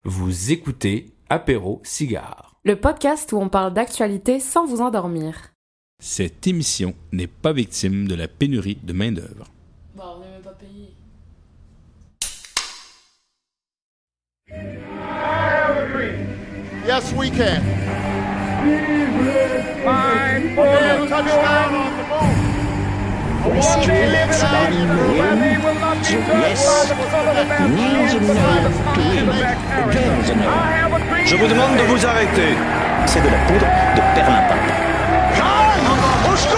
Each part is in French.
Vous écoutez Apéro Cigare. Le podcast où on parle d'actualité sans vous endormir. Cette émission n'est pas victime de la pénurie de main-d'œuvre. Bon, on n'est même pas payé. Yes, we can. Touchdown on the moon. Je vous demande de vous arrêter. C'est de la poudre de perlimpinpin. Au secours!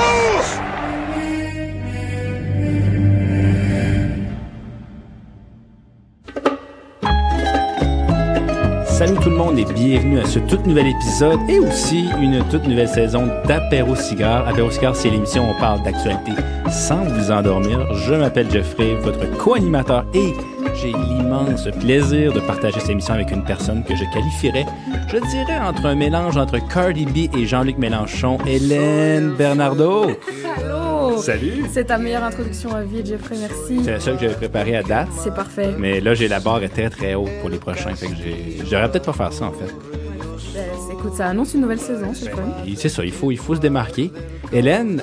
Salut tout le monde et bienvenue à ce tout nouvel épisode et aussi une toute nouvelle saison d'Apéro Cigare. Apéro Cigare, c'est l'émission où on parle d'actualité sans vous endormir. Je m'appelle Jeffrey, votre co-animateur et j'ai l'immense plaisir de partager cette émission avec une personne que je qualifierais, je dirais, entre un mélange entre Cardi B et Jean-Luc Mélenchon, Hélène Bernardo. Allô! Salut! C'est ta meilleure introduction à vie, Jeffrey, merci. C'est la seule que j'avais préparée à date. C'est parfait. Mais là, j'ai la barre est très très haute pour les prochains, fait que j'aurais peut-être pas faire ça en fait. Écoute, ça annonce une nouvelle saison, c'est fun. Et c'est ça, il faut se démarquer. Hélène,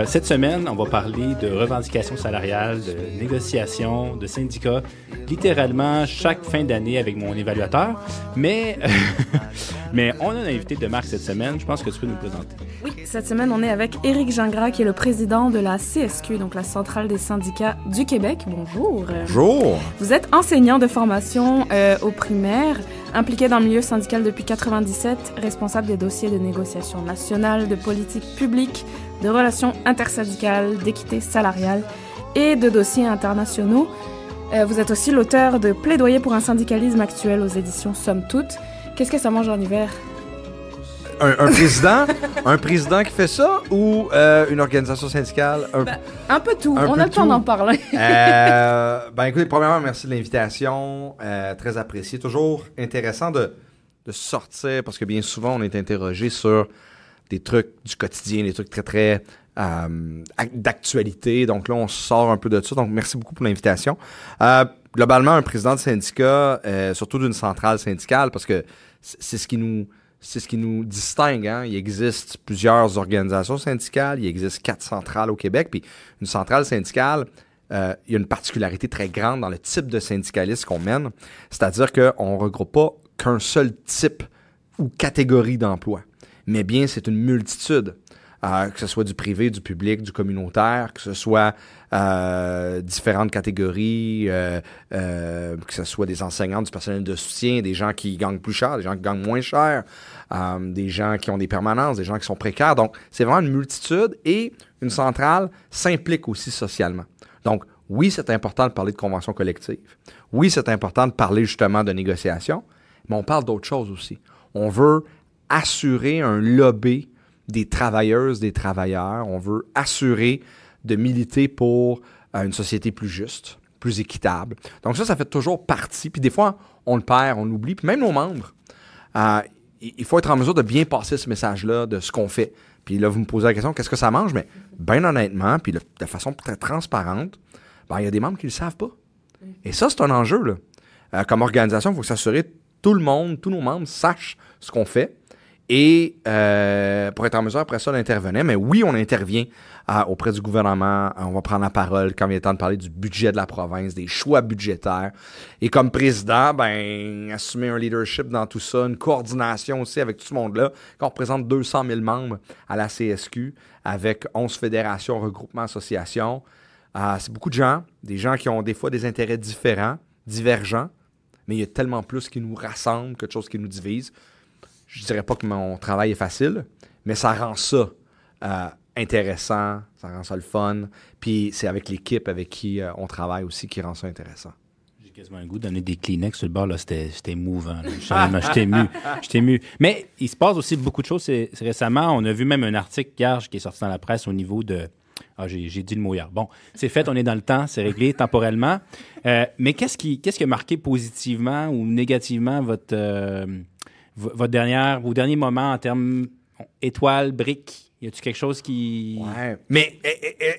cette semaine, on va parler de revendications salariales, de négociations, de syndicats, littéralement chaque fin d'année avec mon évaluateur. Mais, mais on a un invité de marque cette semaine, je pense que tu peux nous présenter. Oui, cette semaine, on est avec Éric Gingras, qui est le président de la CSQ, donc la Centrale des syndicats du Québec. Bonjour. Bonjour. Vous êtes enseignant de formation au primaire, impliqué dans le milieu syndical depuis 1997, responsable des dossiers de négociation nationale, de politique publique, de relations intersyndicales, d'équité salariale et de dossiers internationaux. Vous êtes aussi l'auteur de Plaidoyer pour un syndicalisme actuel aux éditions Somme Toute. Qu'est-ce que ça mange en hiver? Un président qui fait ça ou une organisation syndicale? Un peu tout. Un On peu a le temps tout. d'en parler. Écoutez, premièrement, merci de l'invitation. Très apprécié. Toujours intéressant de sortir parce que bien souvent, on est interrogé sur des trucs du quotidien, des trucs très, très d'actualité. Donc là, on sort un peu de ça. Donc, merci beaucoup pour l'invitation. Globalement, un président de syndicat, surtout d'une centrale syndicale, parce que c'est ce qui nous distingue. Hein? Il existe plusieurs organisations syndicales. Il existe 4 centrales au Québec. Puis une centrale syndicale, il y a une particularité très grande dans le type de syndicalisme qu'on mène. C'est-à-dire qu'on ne regroupe pas qu'un seul type ou catégorie d'emploi. Mais bien, c'est une multitude. Que ce soit du privé, du public, du communautaire, que ce soit différentes catégories, que ce soit des enseignants, du personnel de soutien, des gens qui gagnent plus cher, des gens qui gagnent moins cher, des gens qui ont des permanences, des gens qui sont précaires. Donc, c'est vraiment une multitude et une centrale s'implique aussi socialement. Donc, oui, c'est important de parler de conventions collectives. Oui, c'est important de parler justement de négociations, mais on parle d'autres choses aussi. On veut assurer un lobby des travailleuses, des travailleurs. On veut assurer de militer pour une société plus juste, plus équitable. Donc ça fait toujours partie. Puis des fois, on le perd, on l'oublie. Puis même nos membres, il faut être en mesure de bien passer ce message-là de ce qu'on fait. Puis là, vous me posez la question, qu'est-ce que ça mange? Mais bien honnêtement, puis de façon très transparente, il y a des membres qui ne le savent pas. Et ça, c'est un enjeu, là. Comme organisation, il faut s'assurer que tout le monde, tous nos membres sachent ce qu'on fait. Et pour être en mesure après ça d'intervenir, mais oui, on intervient auprès du gouvernement. On va prendre la parole quand il est temps de parler du budget de la province, des choix budgétaires. Et comme président, assumer un leadership dans tout ça, une coordination aussi avec tout ce monde-là. Quand on représente 200 000 membres à la CSQ, avec 11 fédérations, regroupements, associations, c'est beaucoup de gens, des gens qui ont des fois des intérêts différents, divergents, mais il y a tellement plus qui nous rassemble que de choses qui nous divisent. Je dirais pas que mon travail est facile, mais ça rend ça intéressant, ça rend ça le fun. Puis c'est avec l'équipe avec qui on travaille aussi qui rend ça intéressant. J'ai quasiment un goût de donner des Kleenex sur le bord, là, c'était émouvant. J'étais ému. Mais il se passe aussi beaucoup de choses. Récemment, on a vu même un article hier qui est sorti dans la presse au niveau de... j'ai dit le mot hier. Bon, c'est fait, on est dans le temps, c'est réglé temporellement. Mais qu'est-ce qui a marqué positivement ou négativement vos derniers moments en termes étoiles, briques? Y a-t-il quelque chose qui... Ouais. Mais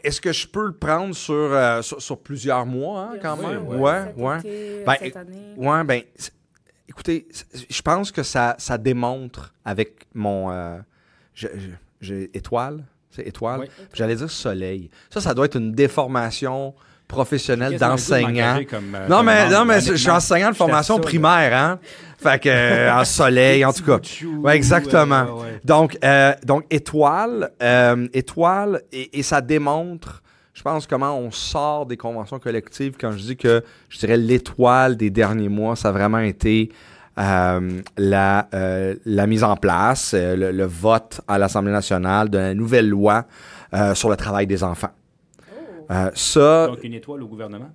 est-ce que je peux le prendre sur plusieurs mois, hein, quand même? Cette année. Écoutez, je pense que ça démontre avec mon... j'ai étoile, c'est étoile. Oui. J'allais dire soleil. Ça doit être une déformation professionnelle Qu'est-ce que d'enseignant. vous m'engagez Non, mais honnêtement, je suis enseignant de formation j'étais ça, primaire, hein? Fait que, en soleil, en tout cas. Ouais, exactement. Ouais. Donc étoile, et ça démontre, je pense, comment on sort des conventions collectives. Quand je dis que, je dirais, l'étoile des derniers mois, ça a vraiment été la mise en place, le vote à l'Assemblée nationale de la nouvelle loi sur le travail des enfants. Donc, une étoile au gouvernement?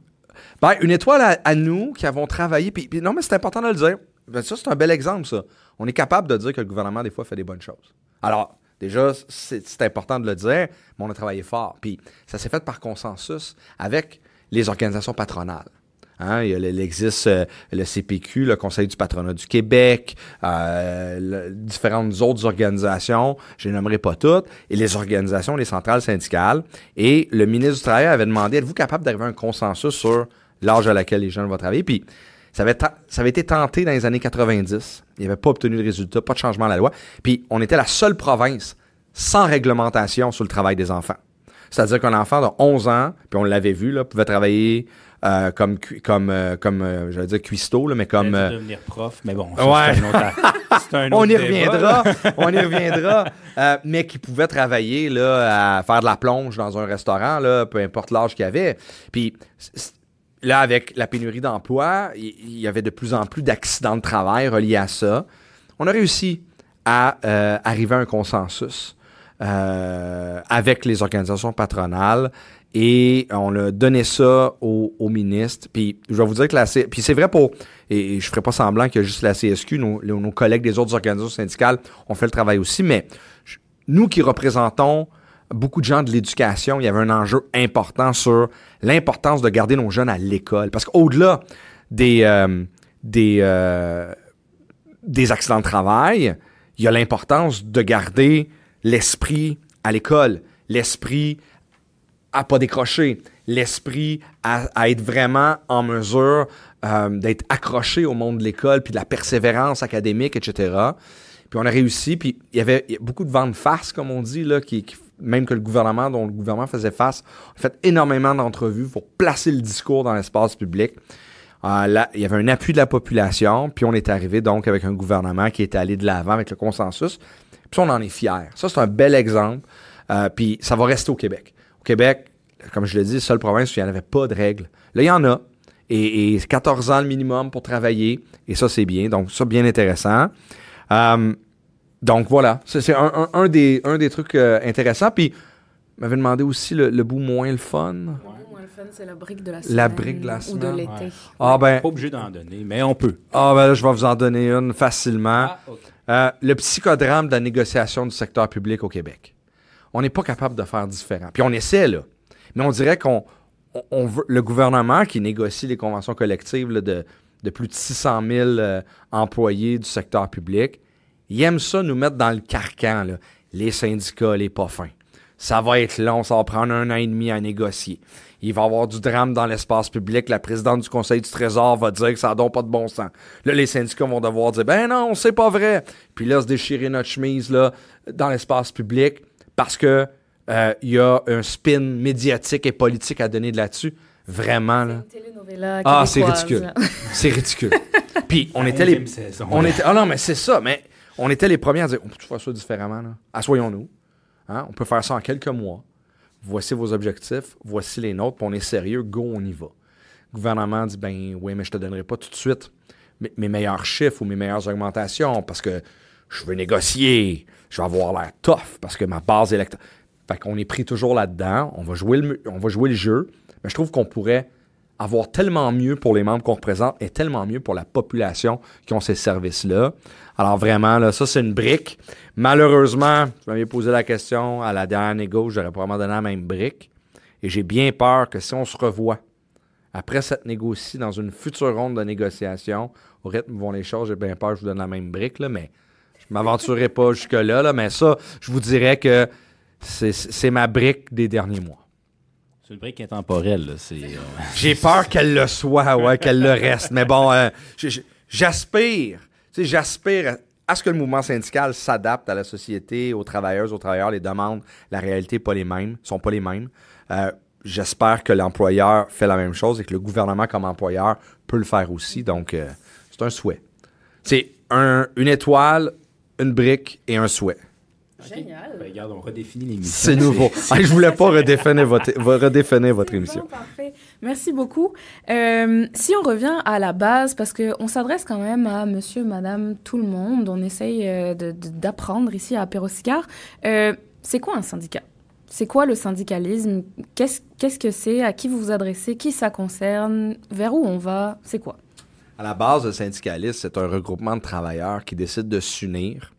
Ben, une étoile à nous qui avons travaillé. Puis non, mais c'est important de le dire. Ben, ça, c'est un bel exemple, ça. On est capable de dire que le gouvernement, des fois, fait des bonnes choses. Alors, déjà, c'est important de le dire, mais on a travaillé fort. Puis ça s'est fait par consensus avec les organisations patronales. Hein, il existe le CPQ, le Conseil du patronat du Québec, différentes autres organisations, je ne les nommerai pas toutes, et les organisations, les centrales syndicales. Et le ministre du Travail avait demandé, êtes-vous capable d'arriver à un consensus sur l'âge à laquelle les jeunes vont travailler? Puis ça avait été tenté dans les années 90. Il n'avait pas obtenu de résultat, pas de changement à la loi. Puis on était la seule province sans réglementation sur le travail des enfants. C'est-à-dire qu'un enfant de 11 ans, puis on l'avait vu, là, pouvait travailler comme j'allais dire cuistot, là, mais comme... devenir prof, mais bon, ça, ouais. c'est un autre on y débat. reviendra, mais qui pouvait travailler là, à faire de la plonge dans un restaurant, là, peu importe l'âge qu'il avait. Puis là, avec la pénurie d'emploi, il y avait de plus en plus d'accidents de travail reliés à ça. On a réussi à arriver à un consensus avec les organisations patronales. Et on a donné ça au ministre. Puis je vais vous dire que puis c'est vrai et je ne ferai pas semblant qu'il y a juste la CSQ, nos collègues des autres organisations syndicales ont fait le travail aussi, mais nous qui représentons beaucoup de gens de l'éducation, il y avait un enjeu important sur l'importance de garder nos jeunes à l'école. Parce qu'au-delà des accidents de travail, il y a l'importance de garder l'esprit à l'école, l'esprit à pas décrocher, l'esprit à être vraiment en mesure d'être accroché au monde de l'école, puis de la persévérance académique, etc. Puis on a réussi, puis il y a beaucoup de vent de face, comme on dit, là, même que dont le gouvernement faisait face. On a fait énormément d'entrevues pour placer le discours dans l'espace public. Là, il y avait un appui de la population, puis on est arrivé donc avec un gouvernement qui est allé de l'avant avec le consensus. Puis on en est fiers. Ça, c'est un bel exemple. Puis ça va rester au Québec. Au Québec, comme je l'ai dit, seule province où il n'y en avait pas de règles. Là, il y en a. Et 14 ans le minimum pour travailler. Et ça, c'est bien. Donc, ça, bien intéressant. Donc, voilà. C'est un des trucs intéressants. Puis, m'avait demandé aussi le bout moins le fun. Le bout moins le fun, c'est la brique de la semaine. La brique de la semaine. Ou de l'été. Ouais. Ah, ben. Pas obligé d'en donner, mais on peut. Ah, ben là, je vais vous en donner une facilement. OK. Le psychodrame de la négociation du secteur public au Québec. On n'est pas capable de faire différent. Puis on essaie, là. Mais on dirait qu'on veut, le gouvernement qui négocie les conventions collectives là, de plus de 600 000 employés du secteur public, il aime ça nous mettre dans le carcan, là. Les syndicats, les pas fins. Ça va être long, ça va prendre 1 an et demi à négocier. Il va y avoir du drame dans l'espace public. La présidente du Conseil du Trésor va dire que ça n'a donc pas de bon sens. Là, les syndicats vont devoir dire « Ben non, c'est pas vrai! » Puis là, se déchirer notre chemise là, dans l'espace public parce que il y a un spin médiatique et politique à donner de là-dessus. Vraiment, là. C'est une telenovela Ah, c'est québécoise, ridicule. là. C'est ridicule. Puis, on était 11e saison. Ah non, mais c'est ça. Mais on était les premiers à dire, on peut faire ça différemment, là. Assoyons-nous. Hein? On peut faire ça en quelques mois. Voici vos objectifs. Voici les nôtres. Puis on est sérieux. Go, on y va. Le gouvernement dit, ben oui, mais je te donnerai pas tout de suite mes meilleurs chiffres ou mes meilleures augmentations parce que je veux négocier. Je vais avoir l'air tough parce que ma base électorale... Fait qu'on est pris toujours là-dedans. On va jouer le jeu. Mais je trouve qu'on pourrait avoir tellement mieux pour les membres qu'on représente et tellement mieux pour la population qui ont ces services-là. Alors vraiment, là, ça, c'est une brique. Malheureusement, je m'avais posé la question à la dernière négo, j'aurais probablement donné la même brique. Et j'ai bien peur que si on se revoit après cette négo-ci dans une future ronde de négociation, au rythme où vont les choses, j'ai bien peur que je vous donne la même brique, là, mais je ne m'aventurerai pas jusque-là. Là, mais ça, je vous dirais que c'est ma brique des derniers mois. C'est une brique intemporelle. Là. J'ai peur qu'elle le soit, ouais, qu'elle le reste. Mais bon, j'aspire à ce que le mouvement syndical s'adapte à la société, aux travailleuses, aux travailleurs. Les demandes, la réalité sont pas les mêmes. J'espère que l'employeur fait la même chose et que le gouvernement comme employeur peut le faire aussi. Donc, c'est un souhait. C'est une étoile, une brique et un souhait. Génial. Ben, regarde, on redéfinit l'émission. C'est nouveau. Je voulais pas redéfinir votre émission. Bon, parfait. Merci beaucoup. Si on revient à la base, parce qu'on s'adresse quand même à monsieur, madame, tout le monde, on essaye d'apprendre ici à Apéro-Cigare. C'est quoi un syndicat? C'est quoi le syndicalisme? Qu'est-ce que c'est? À qui vous vous adressez? Qui ça concerne? Vers où on va? C'est quoi? À la base, le syndicalisme, c'est un regroupement de travailleurs qui décident de s'unir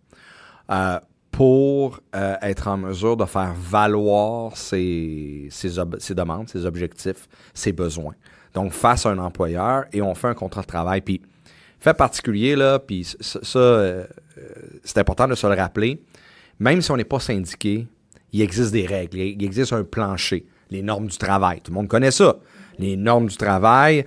pour être en mesure de faire valoir ses demandes, ses objectifs, ses besoins. Donc, face à un employeur, et on fait un contrat de travail. Puis, fait particulier, là, puis ça c'est important de se le rappeler, même si on n'est pas syndiqué, il existe des règles, il existe un plancher, les normes du travail. Tout le monde connaît ça. Les normes du travail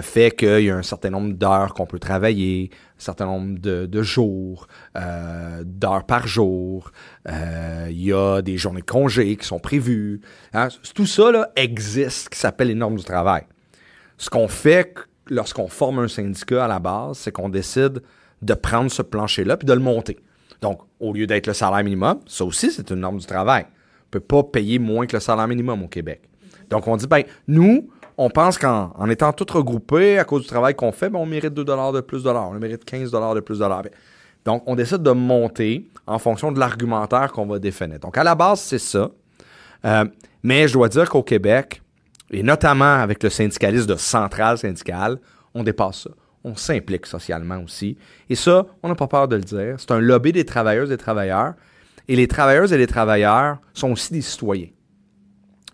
fait qu'il y a un certain nombre d'heures qu'on peut travailler, un certain nombre de jours, d'heures par jour. Il y a des journées de congé qui sont prévues. Hein? Tout ça là, existe, qui s'appelle les normes du travail. Ce qu'on fait lorsqu'on forme un syndicat à la base, c'est qu'on décide de prendre ce plancher-là puis de le monter. Donc, au lieu d'être le salaire minimum, ça aussi, c'est une norme du travail. On ne peut pas payer moins que le salaire minimum au Québec. Donc, on dit, nous, on pense qu'en étant tous regroupés à cause du travail qu'on fait, on mérite 2 $ de plus de l'heure, on mérite 15 $ de plus de l'heure. Donc, on décide de monter en fonction de l'argumentaire qu'on va définir. Donc, à la base, c'est ça. Mais je dois dire qu'au Québec, et notamment avec le syndicalisme de centrale syndicale, on dépasse ça. On s'implique socialement aussi. Et ça, on n'a pas peur de le dire. C'est un lobby des travailleuses et des travailleurs. Et les travailleuses et les travailleurs sont aussi des citoyens.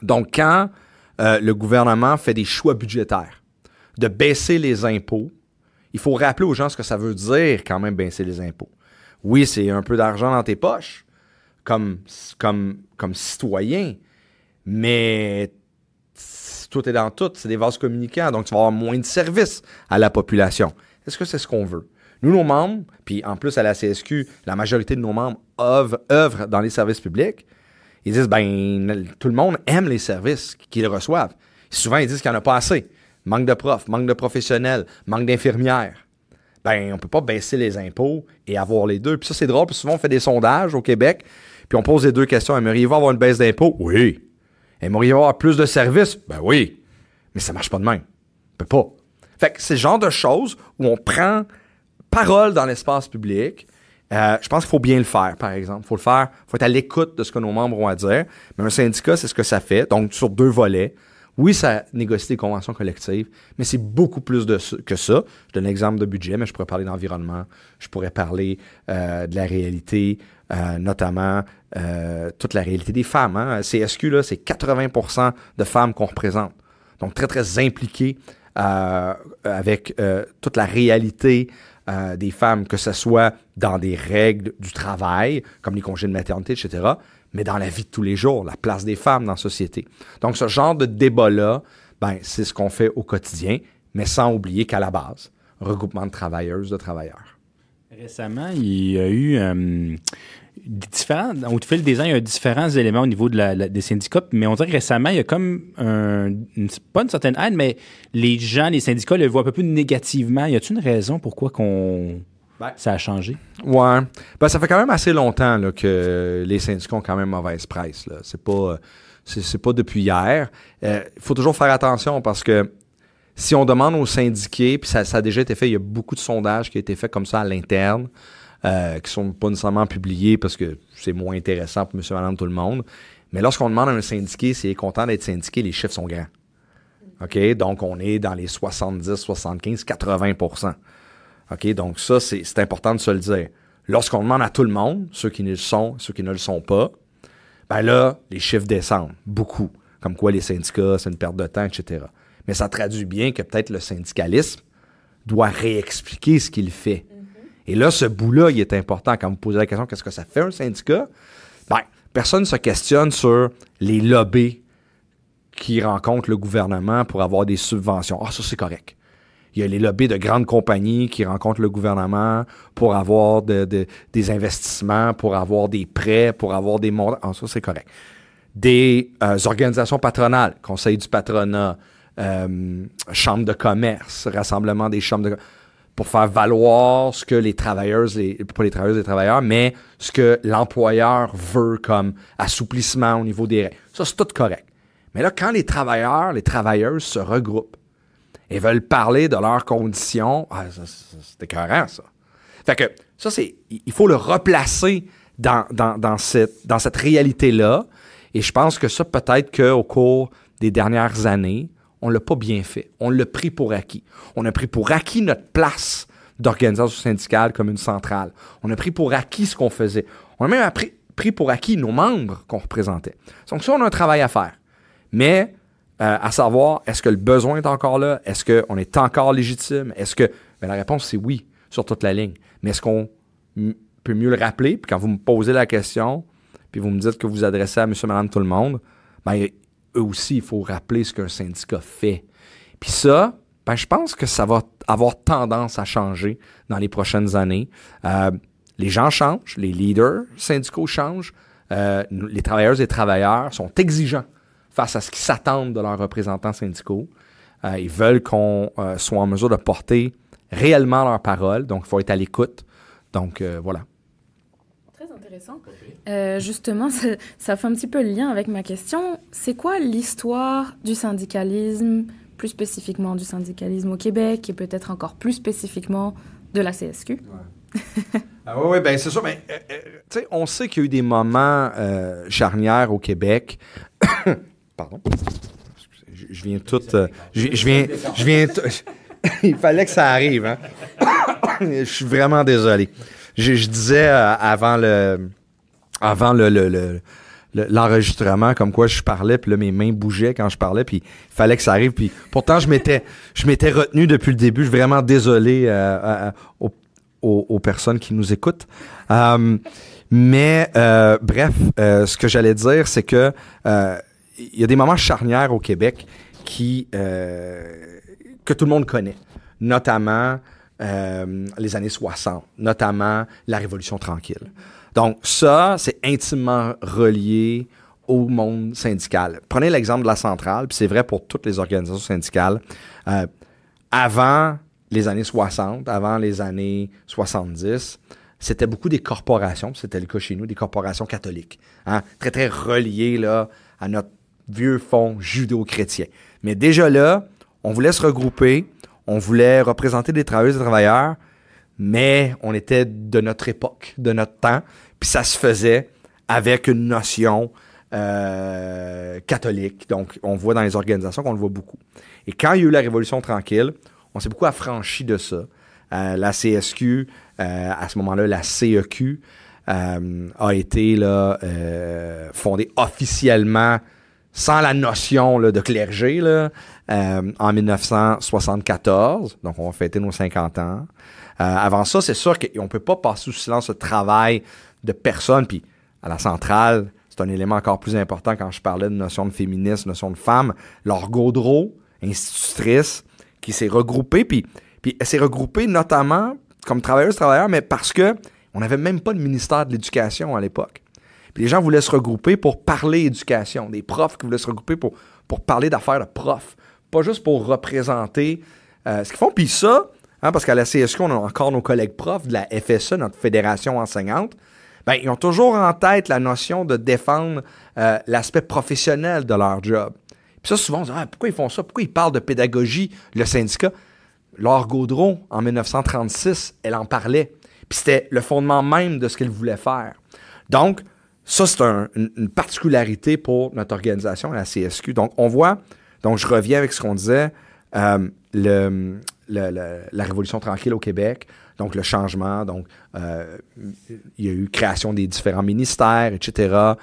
Donc, quand le gouvernement fait des choix budgétaires, de baisser les impôts, il faut rappeler aux gens ce que ça veut dire quand même baisser les impôts. Oui, c'est un peu d'argent dans tes poches, comme citoyen, mais tout est dans tout, c'est des vases communicants, donc tu vas avoir moins de services à la population. Est-ce que c'est ce qu'on veut? Nous, nos membres, puis en plus à la CSQ, la majorité de nos membres œuvrent dans les services publics. Ils disent, tout le monde aime les services qu'ils reçoivent. Souvent, ils disent qu'il n'y en a pas assez. Manque de profs, manque de professionnels, manque d'infirmières. On ne peut pas baisser les impôts et avoir les deux. Puis ça, c'est drôle, puis souvent, on fait des sondages au Québec, puis on pose les deux questions. Aimeriez-vous avoir une baisse d'impôts? Oui. Aimeriez-vous avoir plus de services? Oui. Mais ça ne marche pas de même. On ne peut pas. Fait que c'est le genre de choses où on prend parole dans l'espace public. Je pense qu'il faut bien le faire, par exemple. Il faut être à l'écoute de ce que nos membres ont à dire. Mais un syndicat, c'est ce que ça fait. Donc, sur 2 volets. Oui, ça négocie des conventions collectives, mais c'est beaucoup plus que ça. Je donne l'exemple de budget, mais je pourrais parler d'environnement. Je pourrais parler de la réalité, notamment toute la réalité des femmes. Hein. CSQ, là, c'est 80% de femmes qu'on représente. Donc, très, très impliquées avec toute la réalité des femmes, que ce soit dans des règles du travail, comme les congés de maternité, etc., mais dans la vie de tous les jours, la place des femmes dans la société. Donc, ce genre de débat-là, c'est ce qu'on fait au quotidien, mais sans oublier qu'à la base, regroupement de travailleuses, de travailleurs. Récemment, il y a eu au fil des ans, il y a différents éléments au niveau des syndicats, mais on dirait que récemment, il y a comme pas une certaine haine, mais les gens, les syndicats le voient un peu plus négativement. Y a-t-il une raison pourquoi ça a changé? Ouais. Ça fait quand même assez longtemps là, que les syndicats ont quand même mauvaise presse. Là. C'est pas depuis hier. Il faut toujours faire attention parce que si on demande aux syndiqués, puis ça a déjà été fait, il y a beaucoup de sondages qui ont été faits comme ça à l'interne, qui sont pas nécessairement publiés parce que c'est moins intéressant pour monsieur, madame, tout le monde. Mais lorsqu'on demande à un syndiqué s'il est content d'être syndiqué, les chiffres sont grands. OK? Donc, on est dans les 70, 75, 80%. OK? Donc, ça, c'est important de se le dire. Lorsqu'on demande à tout le monde, ceux qui ne le sont, ceux qui ne le sont pas, là, les chiffres descendent beaucoup. Comme quoi, les syndicats, c'est une perte de temps, etc. Mais ça traduit bien que peut-être le syndicalisme doit réexpliquer ce qu'il fait. Et là, ce bout-là, il est important. Quand vous posez la question, qu'est-ce que ça fait un syndicat? Personne ne se questionne sur les lobbies qui rencontrent le gouvernement pour avoir des subventions. Ah, ça, c'est correct. Il y a les lobbies de grandes compagnies qui rencontrent le gouvernement pour avoir des investissements, pour avoir des prêts, pour avoir des montants. Ah, ça, c'est correct. Des organisations patronales, conseil du patronat, chambre de commerce, rassemblement des chambres de commerce, pour faire valoir ce que les travailleuses, pas les travailleuses et les travailleurs, mais ce que l'employeur veut comme assouplissement au niveau des règles. Ça, c'est tout correct. Mais là, quand les travailleurs, les travailleuses se regroupent et veulent parler de leurs conditions, c'est écœurant, ça. Fait que ça, il faut le replacer dans cette réalité-là. Et je pense que ça, peut-être qu'au cours des dernières années, on ne l'a pas bien fait. On l'a pris pour acquis. On a pris pour acquis notre place d'organisation syndicale comme une centrale. On a pris pour acquis ce qu'on faisait. On a même pris pour acquis nos membres qu'on représentait. Donc ça, on a un travail à faire. Mais à savoir, est-ce que le besoin est encore là? Est-ce qu'on est encore légitime? La réponse, c'est oui, sur toute la ligne. Mais est-ce qu'on peut mieux le rappeler? Puis quand vous me posez la question, puis vous me dites que vous vous adressez à monsieur, madame, tout le monde, eux aussi, il faut rappeler ce qu'un syndicat fait. Puis ça, je pense que ça va avoir tendance à changer dans les prochaines années. Les gens changent, les leaders syndicaux changent, les travailleuses et travailleurs sont exigeants face à ce qu'ils s'attendent de leurs représentants syndicaux. Ils veulent qu'on soit en mesure de porter réellement leur parole, donc il faut être à l'écoute. Donc, voilà. Très intéressant. Justement, ça fait un petit peu le lien avec ma question. C'est quoi l'histoire du syndicalisme, plus spécifiquement du syndicalisme au Québec et peut-être encore plus spécifiquement de la CSQ? Ouais. Oui, bien c'est sûr. Mais, tu sais, on sait qu'il y a eu des moments charnières au Québec. Pardon. Je viens tout... Je viens il fallait que ça arrive, hein? Je suis vraiment désolé. Je disais avant l'enregistrement, comme quoi je parlais, puis là, mes mains bougeaient quand je parlais, puis il fallait que ça arrive. Puis pourtant, je m'étais retenu depuis le début. Je suis vraiment désolé aux personnes qui nous écoutent. Mais bref, ce que j'allais dire, c'est que il y a des moments charnières au Québec que tout le monde connaît, notamment les années 60, notamment la Révolution tranquille. Donc ça, c'est intimement relié au monde syndical. Prenez l'exemple de la centrale, puis c'est vrai pour toutes les organisations syndicales. Avant les années 60, avant les années 70, c'était beaucoup des corporations, c'était le cas chez nous, des corporations catholiques, hein, très, très reliées là, à notre vieux fond judéo-chrétien. Mais déjà là, on voulait se regrouper, on voulait représenter des travailleuses et des travailleurs, mais on était de notre époque, de notre temps, puis ça se faisait avec une notion catholique. Donc, on voit dans les organisations qu'on le voit beaucoup. Et quand il y a eu la Révolution tranquille, on s'est beaucoup affranchi de ça. La CSQ, à ce moment-là, la CEQ, a été là, fondée officiellement sans la notion là, de clergé là, en 1974. Donc, on va fêter nos 50 ans. Avant ça, c'est sûr qu'on ne peut pas passer sous silence le travail de personnes. Puis, à la centrale, c'est un élément encore plus important quand je parlais de notion de féminisme, notion de femme. Laure Gaudreau, institutrice, qui s'est regroupée. Puis elle s'est regroupée notamment comme travailleuse-travailleur, mais parce qu'on n'avait même pas de ministère de l'Éducation à l'époque. Puis les gens voulaient se regrouper pour parler éducation. Des profs qui voulaient se regrouper pour parler d'affaires de profs. Pas juste pour représenter ce qu'ils font. Puis ça, hein, parce qu'à la CSQ, on a encore nos collègues profs de la FSE, notre fédération enseignante. Ben, ils ont toujours en tête la notion de défendre l'aspect professionnel de leur job. Puis ça, souvent, on se dit, pourquoi ils font ça? Pourquoi ils parlent de pédagogie, le syndicat? Laure Gaudreau, en 1936, elle en parlait. Puis c'était le fondement même de ce qu'elle voulait faire. Donc, ça, c'est une particularité pour notre organisation, la CSQ. Donc, on voit, donc je reviens avec ce qu'on disait, la Révolution tranquille au Québec, donc le changement, donc il y a eu création des différents ministères, etc.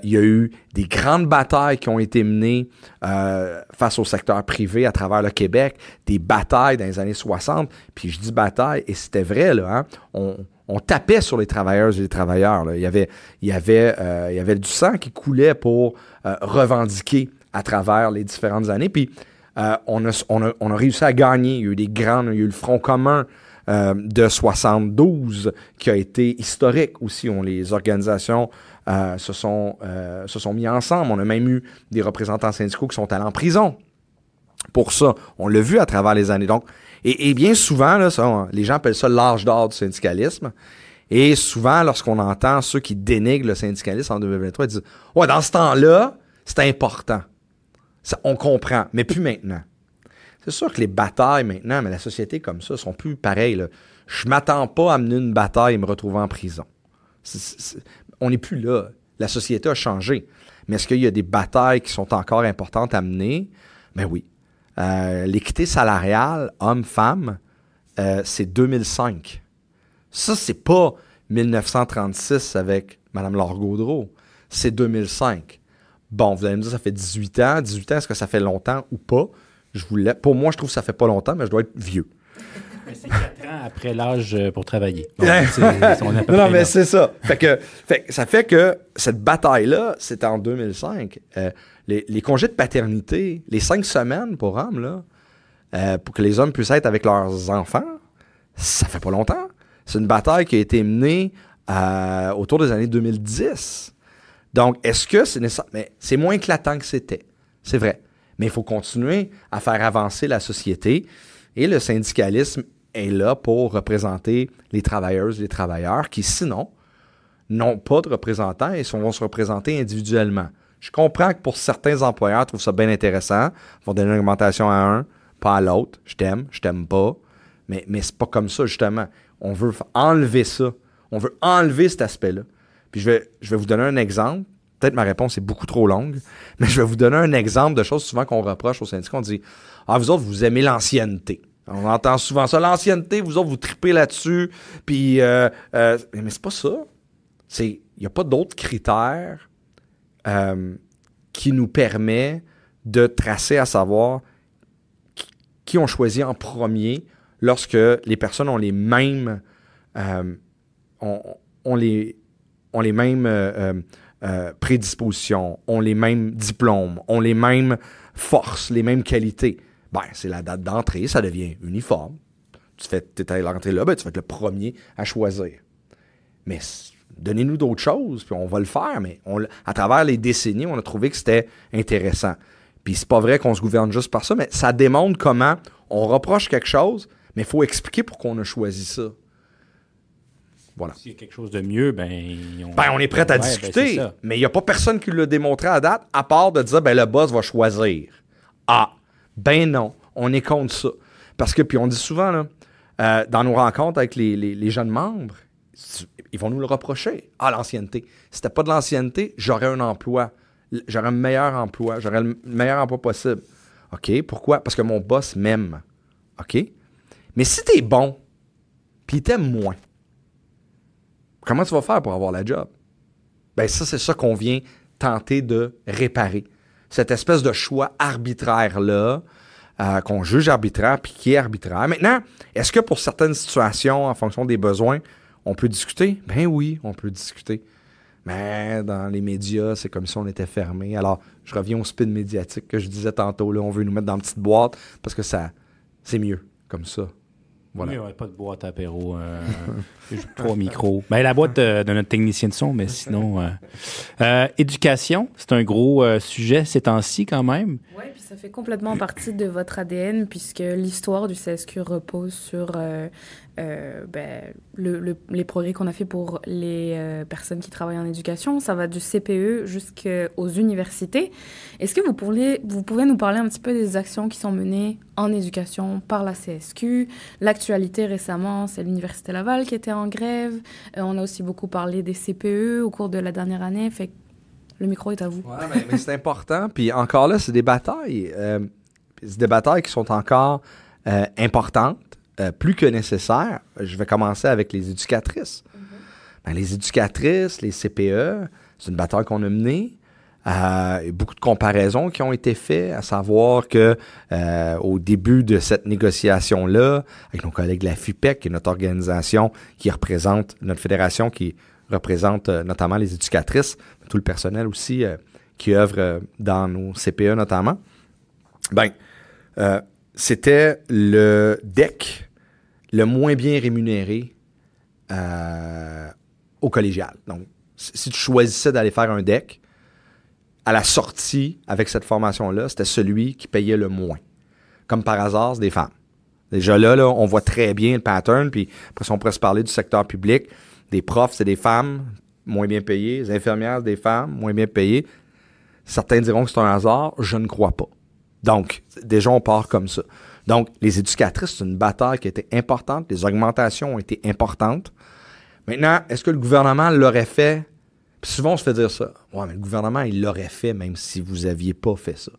Il y a eu des grandes batailles qui ont été menées face au secteur privé à travers le Québec, des batailles dans les années 60, puis je dis bataille, et c'était vrai, là, hein, on tapait sur les travailleuses et les travailleurs, là. Il y avait du sang qui coulait pour revendiquer à travers les différentes années, puis On a réussi à gagner. Il y a eu il y a eu le Front commun de 72 qui a été historique aussi. Les organisations se sont mis ensemble. On a même eu des représentants syndicaux qui sont allés en prison pour ça. On l'a vu à travers les années. Donc, et bien souvent, là, les gens appellent ça l'âge d'or du syndicalisme. Et souvent, lorsqu'on entend ceux qui dénigrent le syndicalisme en 2023, ils disent « Ouais, dans ce temps-là, c'était important. Ça, on comprend, mais plus maintenant. » C'est sûr que les batailles maintenant, mais la société comme ça, sont plus pareilles, là. Je m'attends pas à mener une bataille et me retrouver en prison. On n'est plus là. La société a changé. Mais est-ce qu'il y a des batailles qui sont encore importantes à mener? Ben oui. L'équité salariale, homme-femme, c'est 2005. Ça, c'est pas 1936 avec Mme Laure Gaudreau. C'est 2005. Bon, vous allez me dire, ça fait 18 ans. 18 ans, est-ce que ça fait longtemps ou pas? Pour moi, je trouve que ça fait pas longtemps, mais je dois être vieux. Mais c'est 4 ans après l'âge pour travailler. Donc, non, mais c'est ça. Ça fait que cette bataille-là, c'était en 2005. Les congés de paternité, les 5 semaines pour hommes, là, pour que les hommes puissent être avec leurs enfants, ça fait pas longtemps. C'est une bataille qui a été menée autour des années 2010. Donc, est-ce que c'est nécessaire? Mais c'est moins éclatant que c'était. C'est vrai. Mais il faut continuer à faire avancer la société. Et le syndicalisme est là pour représenter les travailleuses et les travailleurs qui, sinon, n'ont pas de représentants et vont se représenter individuellement. Je comprends que pour certains employeurs, trouvent ça bien intéressant. Ils vont donner une augmentation à un, pas à l'autre. Je t'aime pas. Mais c'est pas comme ça, justement. On veut enlever ça. On veut enlever cet aspect-là. Puis je vais vous donner un exemple. Peut-être ma réponse est beaucoup trop longue, mais je vais vous donner un exemple de choses souvent qu'on reproche aux syndicats. On dit « Ah, vous autres, vous aimez l'ancienneté. » On entend souvent ça. L'ancienneté, vous autres, vous tripez là-dessus. Puis, mais c'est pas ça. Il n'y a pas d'autres critères qui nous permet de tracer à savoir qui on choisit en premier lorsque les personnes ont les mêmes prédispositions, ont les mêmes diplômes, ont les mêmes forces, les mêmes qualités. Ben, c'est la date d'entrée, ça devient uniforme. Tu es à l'entrée là, ben, tu vas être le premier à choisir. Mais donnez-nous d'autres choses, puis on va le faire. Mais à travers les décennies, on a trouvé que c'était intéressant. Puis c'est pas vrai qu'on se gouverne juste par ça, mais ça démontre comment on reproche quelque chose, mais il faut expliquer pourquoi on a choisi ça. Voilà. S'il y a quelque chose de mieux, on est prêt à discuter, mais il n'y a pas personne qui l'a démontré à date, à part de dire, le boss va choisir. Ah, non, on est contre ça. Parce que, puis on dit souvent, là, dans nos rencontres avec les jeunes membres, ils vont nous le reprocher. Ah, l'ancienneté. Si c'était pas de l'ancienneté, j'aurais un emploi. J'aurais un meilleur emploi. J'aurais le meilleur emploi possible. OK, pourquoi? Parce que mon boss m'aime. OK? Mais si t'es bon, puis il t'aime moins, comment tu vas faire pour avoir la job? Ça, c'est ça qu'on vient tenter de réparer. Cette espèce de choix arbitraire-là, qu'on juge arbitraire, puis qui est arbitraire. Maintenant, est-ce que pour certaines situations, en fonction des besoins, on peut discuter? Ben oui, on peut discuter. Mais dans les médias, c'est comme si on était fermé. Alors, je reviens au spin médiatique que je disais tantôt. Là, on veut nous mettre dans une petite boîte parce que c'est mieux comme ça. Voilà. Oui, pas de boîte à apéro. 3 micros. La boîte de notre technicien de son, mais sinon... éducation, c'est un gros sujet ces temps-ci quand même. Oui, puis ça fait complètement partie de votre ADN puisque l'histoire du CSQ repose sur les progrès qu'on a fait pour les personnes qui travaillent en éducation. Ça va du CPE jusqu'aux universités. Est-ce que vous pouvez nous parler un petit peu des actions qui sont menées en éducation par la CSQ? L'actualité récemment, c'est l'Université Laval qui était en grève. On a aussi beaucoup parlé des CPE au cours de la dernière année. Fait que le micro est à vous. Oui, mais c'est important. Puis encore là, c'est des batailles. C'est des batailles qui sont encore importantes. Plus que nécessaire, je vais commencer avec les éducatrices. Les éducatrices, les CPE, c'est une bataille qu'on a menée. Il y a beaucoup de comparaisons qui ont été faites, à savoir que au début de cette négociation-là, avec nos collègues de la FUPEC, qui est notre organisation qui représente, notre fédération qui représente notamment les éducatrices, tout le personnel aussi qui œuvre dans nos CPE notamment, c'était le DEC le moins bien rémunéré au collégial. Donc, si tu choisissais d'aller faire un DEC, à la sortie, avec cette formation-là, c'était celui qui payait le moins. Comme par hasard, c'est des femmes. Déjà là, on voit très bien le pattern, puis après ça, on pourrait se parler du secteur public. Des profs, c'est des femmes, moins bien payées. Les infirmières, des femmes, moins bien payées. Certains diront que c'est un hasard. Je ne crois pas. Donc, déjà, on part comme ça. Donc, les éducatrices, c'est une bataille qui a été importante. Les augmentations ont été importantes. Maintenant, est-ce que le gouvernement l'aurait fait? Puis souvent, on se fait dire ça. Ouais, mais le gouvernement, il l'aurait fait même si vous n'aviez pas fait ça.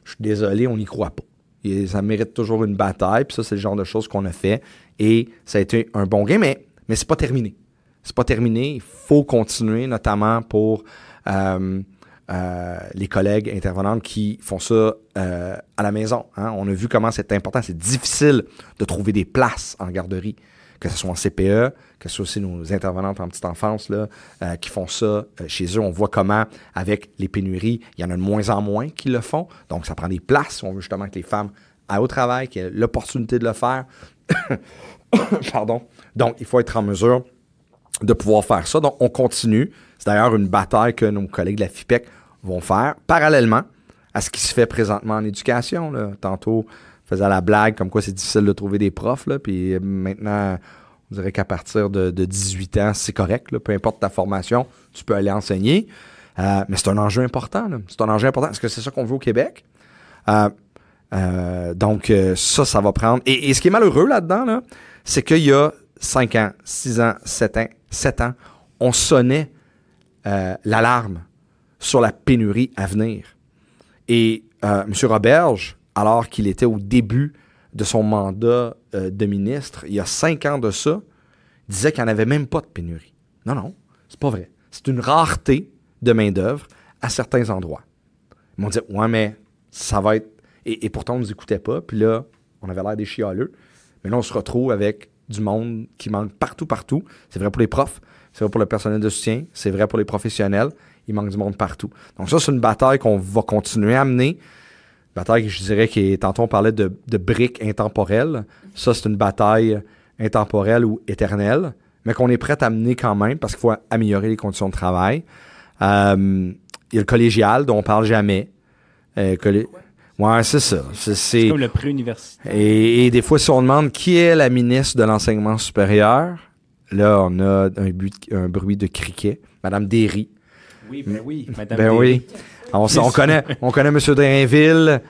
Je suis désolé, on n'y croit pas. Et ça mérite toujours une bataille. Puis ça, c'est le genre de choses qu'on a fait. Et ça a été un bon gain, mais c'est pas terminé. C'est pas terminé. Il faut continuer, notamment pour les collègues intervenantes qui font ça à la maison. Hein. On a vu comment c'est important. C'est difficile de trouver des places en garderie, que ce soit en CPE, que ce soit aussi nos intervenantes en petite enfance là, qui font ça chez eux. On voit comment, avec les pénuries, il y en a de moins en moins qui le font. Donc, ça prend des places. On veut justement que les femmes aillent au travail, qu'ils aient l'opportunité de le faire. Pardon. Donc, il faut être en mesure de pouvoir faire ça. Donc, on continue. C'est d'ailleurs une bataille que nos collègues de la FIPEC vont faire parallèlement à ce qui se fait présentement en éducation. Là. Tantôt, on faisait la blague comme quoi c'est difficile de trouver des profs. Là, puis maintenant, on dirait qu'à partir de 18 ans, c'est correct. Là, peu importe ta formation, tu peux aller enseigner. Mais c'est un enjeu important. Là. C'est un enjeu important. Est-ce que c'est ça qu'on veut au Québec? Donc, ça va prendre... Et ce qui est malheureux là-dedans, là, c'est qu'il y a 5 ans, 6 ans, 7 ans, on sonnait l'alarme sur la pénurie à venir. Et M. Roberge, alors qu'il était au début de son mandat de ministre, il y a 5 ans de ça, disait qu'il n'y en avait même pas de pénurie. Non, c'est pas vrai. C'est une rareté de main-d'œuvre à certains endroits. Ils m'ont dit, ouais, mais ça va être... Et pourtant, on ne nous écoutait pas. Puis là, on avait l'air des chialeux. Mais là, on se retrouve avec du monde qui manque partout. C'est vrai pour les profs, c'est vrai pour le personnel de soutien, c'est vrai pour les professionnels. Il manque du monde partout. Donc ça, c'est une bataille qu'on va continuer à mener. Une bataille, je dirais, tantôt on parlait de briques intemporelles. Ça, c'est une bataille intemporelle ou éternelle, mais qu'on est prêt à mener quand même parce qu'il faut améliorer les conditions de travail. Il y a le collégial dont on parle jamais. Ouais, c'est ça. C'est comme le pré-universitaire. Et des fois, si on demande qui est la ministre de l'enseignement supérieur, là, on a un bruit de criquet. Madame Derry. Oui, Madame Derry. Oui. On connaît M. Drainville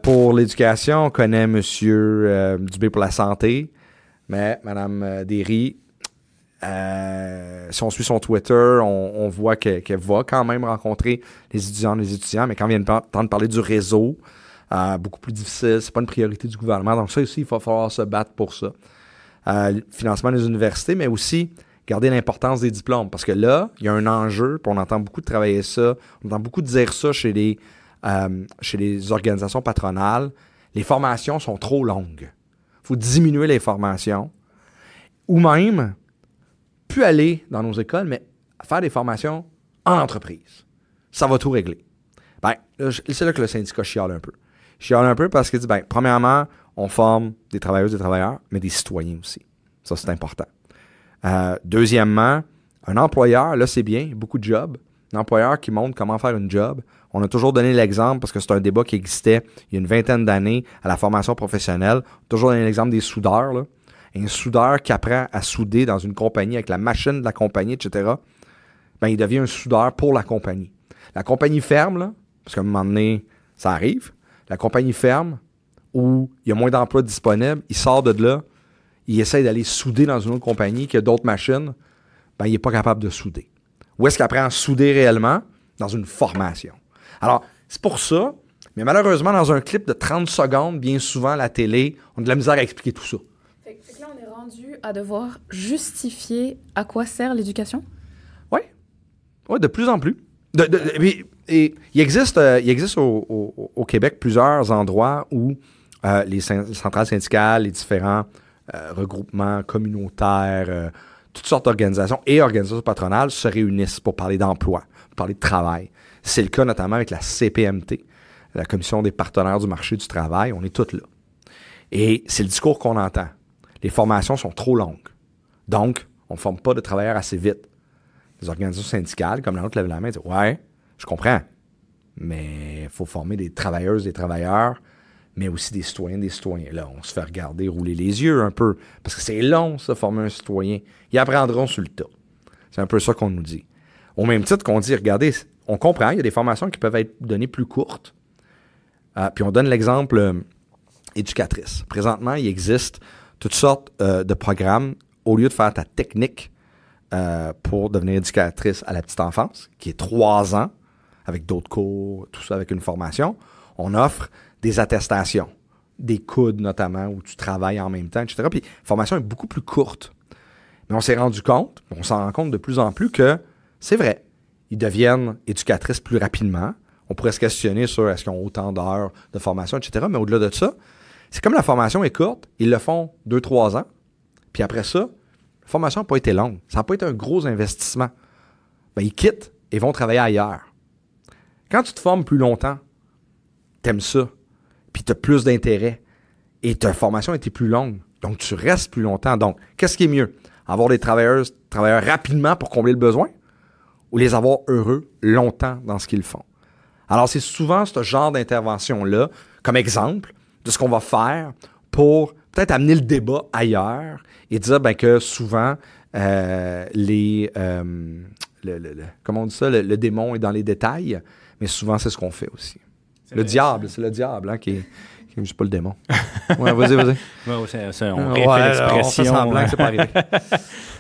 pour l'éducation. On connaît M. Dubé pour la santé. Mais Mme Derry, si on suit son Twitter, on voit qu'elle va quand même rencontrer les étudiants, mais quand vient le temps de parler du réseau, beaucoup plus difficile, c'est pas une priorité du gouvernement. Donc ça aussi, il va falloir se battre pour ça. Le financement des universités, mais aussi garder l'importance des diplômes. Parce que là, il y a un enjeu, puis on entend beaucoup de travailler ça, on entend beaucoup dire ça chez les organisations patronales. Les formations sont trop longues. Il faut diminuer les formations. Ou même... plus aller dans nos écoles, mais faire des formations en entreprise. Ça va tout régler. Bien, c'est là que le syndicat chiale un peu. Chiale un peu parce qu'il dit, bien, premièrement, on forme des travailleuses et des travailleurs, mais des citoyens aussi. Ça, c'est important. Deuxièmement, un employeur, là, c'est bien, beaucoup de jobs. Un employeur qui montre comment faire une job. On a toujours donné l'exemple, parce que c'est un débat qui existait il y a une vingtaine d'années à la formation professionnelle. On a toujours donné l'exemple des soudeurs, là. Un soudeur qui apprend à souder dans une compagnie avec la machine de la compagnie, etc., ben, il devient un soudeur pour la compagnie. La compagnie ferme, là, parce qu'à un moment donné, ça arrive. La compagnie ferme, où il y a moins d'emplois disponibles, il sort de là, il essaie d'aller souder dans une autre compagnie qui a d'autres machines, ben, il n'est pas capable de souder. Où est-ce qu'il apprend à souder réellement? Dans une formation. Alors, c'est pour ça, mais malheureusement, dans un clip de 30 secondes, bien souvent, à la télé, on a de la misère à expliquer tout ça. Fait que là, on est rendu à devoir justifier à quoi sert l'éducation? Oui, de plus en plus. Et il existe au Québec plusieurs endroits où les centrales syndicales, les différents regroupements communautaires, toutes sortes d'organisations et organisations patronales se réunissent pour parler d'emploi, pour parler de travail. C'est le cas notamment avec la CPMT, la Commission des partenaires du marché du travail, on est tous là. Et c'est le discours qu'on entend. Les formations sont trop longues. Donc, on ne forme pas de travailleurs assez vite. Les organisations syndicales, comme la nôtre, lèvent la main et disent « Ouais, je comprends, mais il faut former des travailleuses, des travailleurs, mais aussi des citoyens, des citoyens. » Là, on se fait regarder, rouler les yeux un peu, parce que c'est long, ça, former un citoyen. Ils apprendront sur le tas. C'est un peu ça qu'on nous dit. Au même titre qu'on dit, regardez, on comprend, il y a des formations qui peuvent être données plus courtes. Puis on donne l'exemple éducatrice. Présentement, il existe toutes sortes de programmes. Au lieu de faire ta technique pour devenir éducatrice à la petite enfance, qui est 3 ans, avec d'autres cours, tout ça avec une formation, on offre des attestations, des coudes notamment, où tu travailles en même temps, etc. Puis la formation est beaucoup plus courte. Mais on s'est rendu compte, on s'en rend compte de plus en plus que c'est vrai, ils deviennent éducatrices plus rapidement. On pourrait se questionner sur est-ce qu'ils ont autant d'heures de formation, etc. Mais au-delà de ça, c'est comme la formation est courte, ils le font 2-3 ans. Puis après ça, la formation n'a pas été longue. Ça n'a pas été un gros investissement. Ben, ils quittent et vont travailler ailleurs. Quand tu te formes plus longtemps, t'aimes ça, puis tu as plus d'intérêt, et ta formation a été plus longue. Donc, tu restes plus longtemps. Donc, qu'est-ce qui est mieux? Avoir des travailleurs rapidement pour combler le besoin ou les avoir heureux longtemps dans ce qu'ils font? Alors, c'est souvent ce genre d'intervention-là, comme exemple de ce qu'on va faire pour peut-être amener le débat ailleurs et dire que souvent, comment on dit ça, le démon est dans les détails, mais souvent, c'est ce qu'on fait aussi. C'est le diable qui est... Je ne sais pas le démon. Ouais, vas-y. Ouais, on réfère l'expression. On fait semblant que c'est pas arrivé.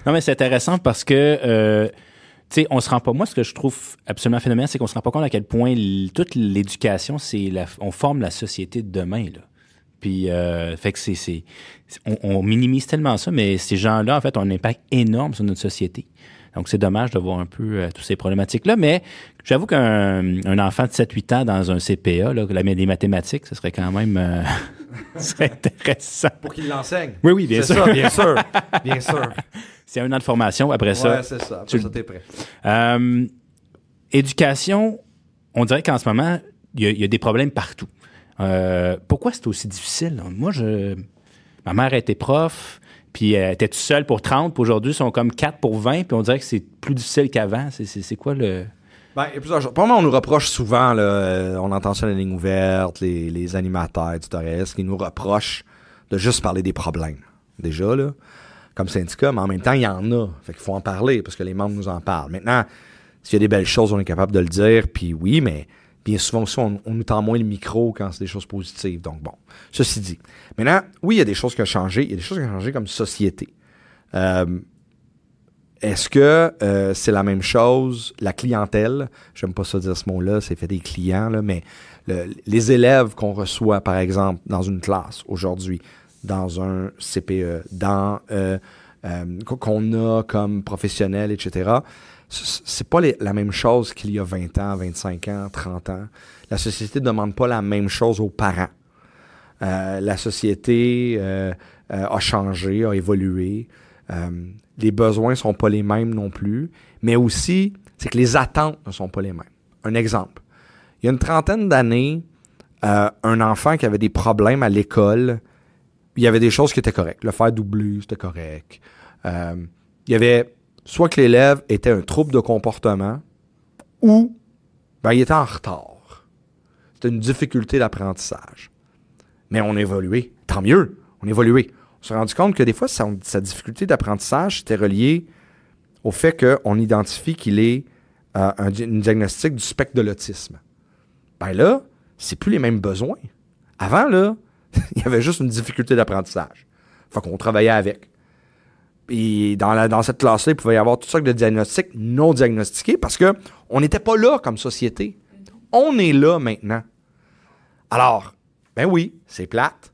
Non, mais c'est intéressant parce que, tu sais, on se rend pas... Moi, ce que je trouve absolument phénoménal, c'est qu'on se rend pas compte à quel point toute l'éducation, on forme la société de demain, là. Puis, fait que on minimise tellement ça, mais ces gens-là, en fait, ont un impact énorme sur notre société. Donc, c'est dommage de voir un peu toutes ces problématiques-là. Mais j'avoue qu'un enfant de 7-8 ans dans un CPA, là, des mathématiques, ce serait quand même serait intéressant. Pour qu'il l'enseigne. Oui, bien sûr. C'est ça, bien sûr. C'est 1 an de formation. Après ça... Ouais, c'est ça. Après ça, t'es prêt. Éducation, on dirait qu'en ce moment, il y a des problèmes partout. Pourquoi c'est aussi difficile? Moi, ma mère était prof... Puis elle était toute seule pour 30, puis aujourd'hui, ils sont comme 4 pour 20, puis on dirait que c'est plus difficile qu'avant. C'est quoi le... Ben, il y a plusieurs choses. Pour moi, on nous reproche souvent, là, on entend ça dans les lignes ouvertes, les animateurs, etc., qui nous reprochent de juste parler des problèmes. Déjà, là, comme syndicat, mais en même temps, il y en a. Fait qu'il faut en parler, parce que les membres nous en parlent. Maintenant, s'il y a des belles choses, on est capable de le dire, puis oui, mais bien souvent aussi, on nous tend moins le micro quand c'est des choses positives. Donc, bon, ceci dit. Maintenant, oui, il y a des choses qui ont changé. Il y a des choses qui ont changé comme société. Est-ce que c'est la même chose? La clientèle, j'aime pas ça dire ce mot-là, c'est fait des clients, là, mais les élèves qu'on reçoit, par exemple, dans une classe aujourd'hui, dans un CPE, qu'on a comme professionnel, etc., c'est pas la même chose qu'il y a 20 ans, 25 ans, 30 ans. La société ne demande pas la même chose aux parents. La société a changé, a évolué. Les besoins ne sont pas les mêmes non plus. Mais aussi, c'est que les attentes ne sont pas les mêmes. Un exemple. Il y a une 30aine d'années, un enfant qui avait des problèmes à l'école, il y avait des choses qui étaient correctes. Le faire doubler, c'était correct. Il y avait... soit que l'élève était un trouble de comportement ou il était en retard. C'était une difficulté d'apprentissage. Mais on a évolué. Tant mieux, on a évolué. On s'est rendu compte que des fois, sa difficulté d'apprentissage était reliée au fait qu'on identifie qu'il est une diagnostic du spectre de l'autisme. Ben là, c'est plus les mêmes besoins. Avant, là, il y avait juste une difficulté d'apprentissage. Fait qu'on travaillait avec. Et dans cette classe-là, il pouvait y avoir toutes sortes de diagnostics non diagnostiqués parce qu'on n'était pas là comme société. On est là maintenant. Alors, ben oui, c'est plate.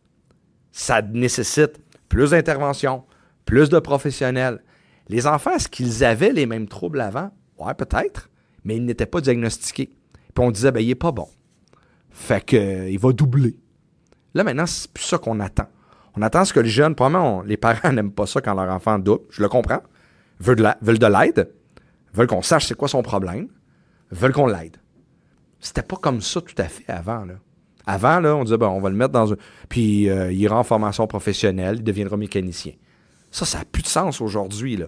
Ça nécessite plus d'intervention, plus de professionnels. Les enfants, est-ce qu'ils avaient les mêmes troubles avant? Ouais, peut-être, mais ils n'étaient pas diagnostiqués. Puis on disait, il n'est pas bon. Fait qu'il va doubler. Là, maintenant, c'est plus ça qu'on attend. On attend ce que les jeunes, probablement, les parents n'aiment pas ça quand leur enfant double. Je le comprends. Veulent de l'aide. Veulent qu'on sache c'est quoi son problème. Veulent qu'on l'aide. C'était pas comme ça tout à fait avant, là. Avant, là, on disait, on va le mettre dans un... Puis il ira en formation professionnelle, il deviendra mécanicien. Ça n'a plus de sens aujourd'hui, là.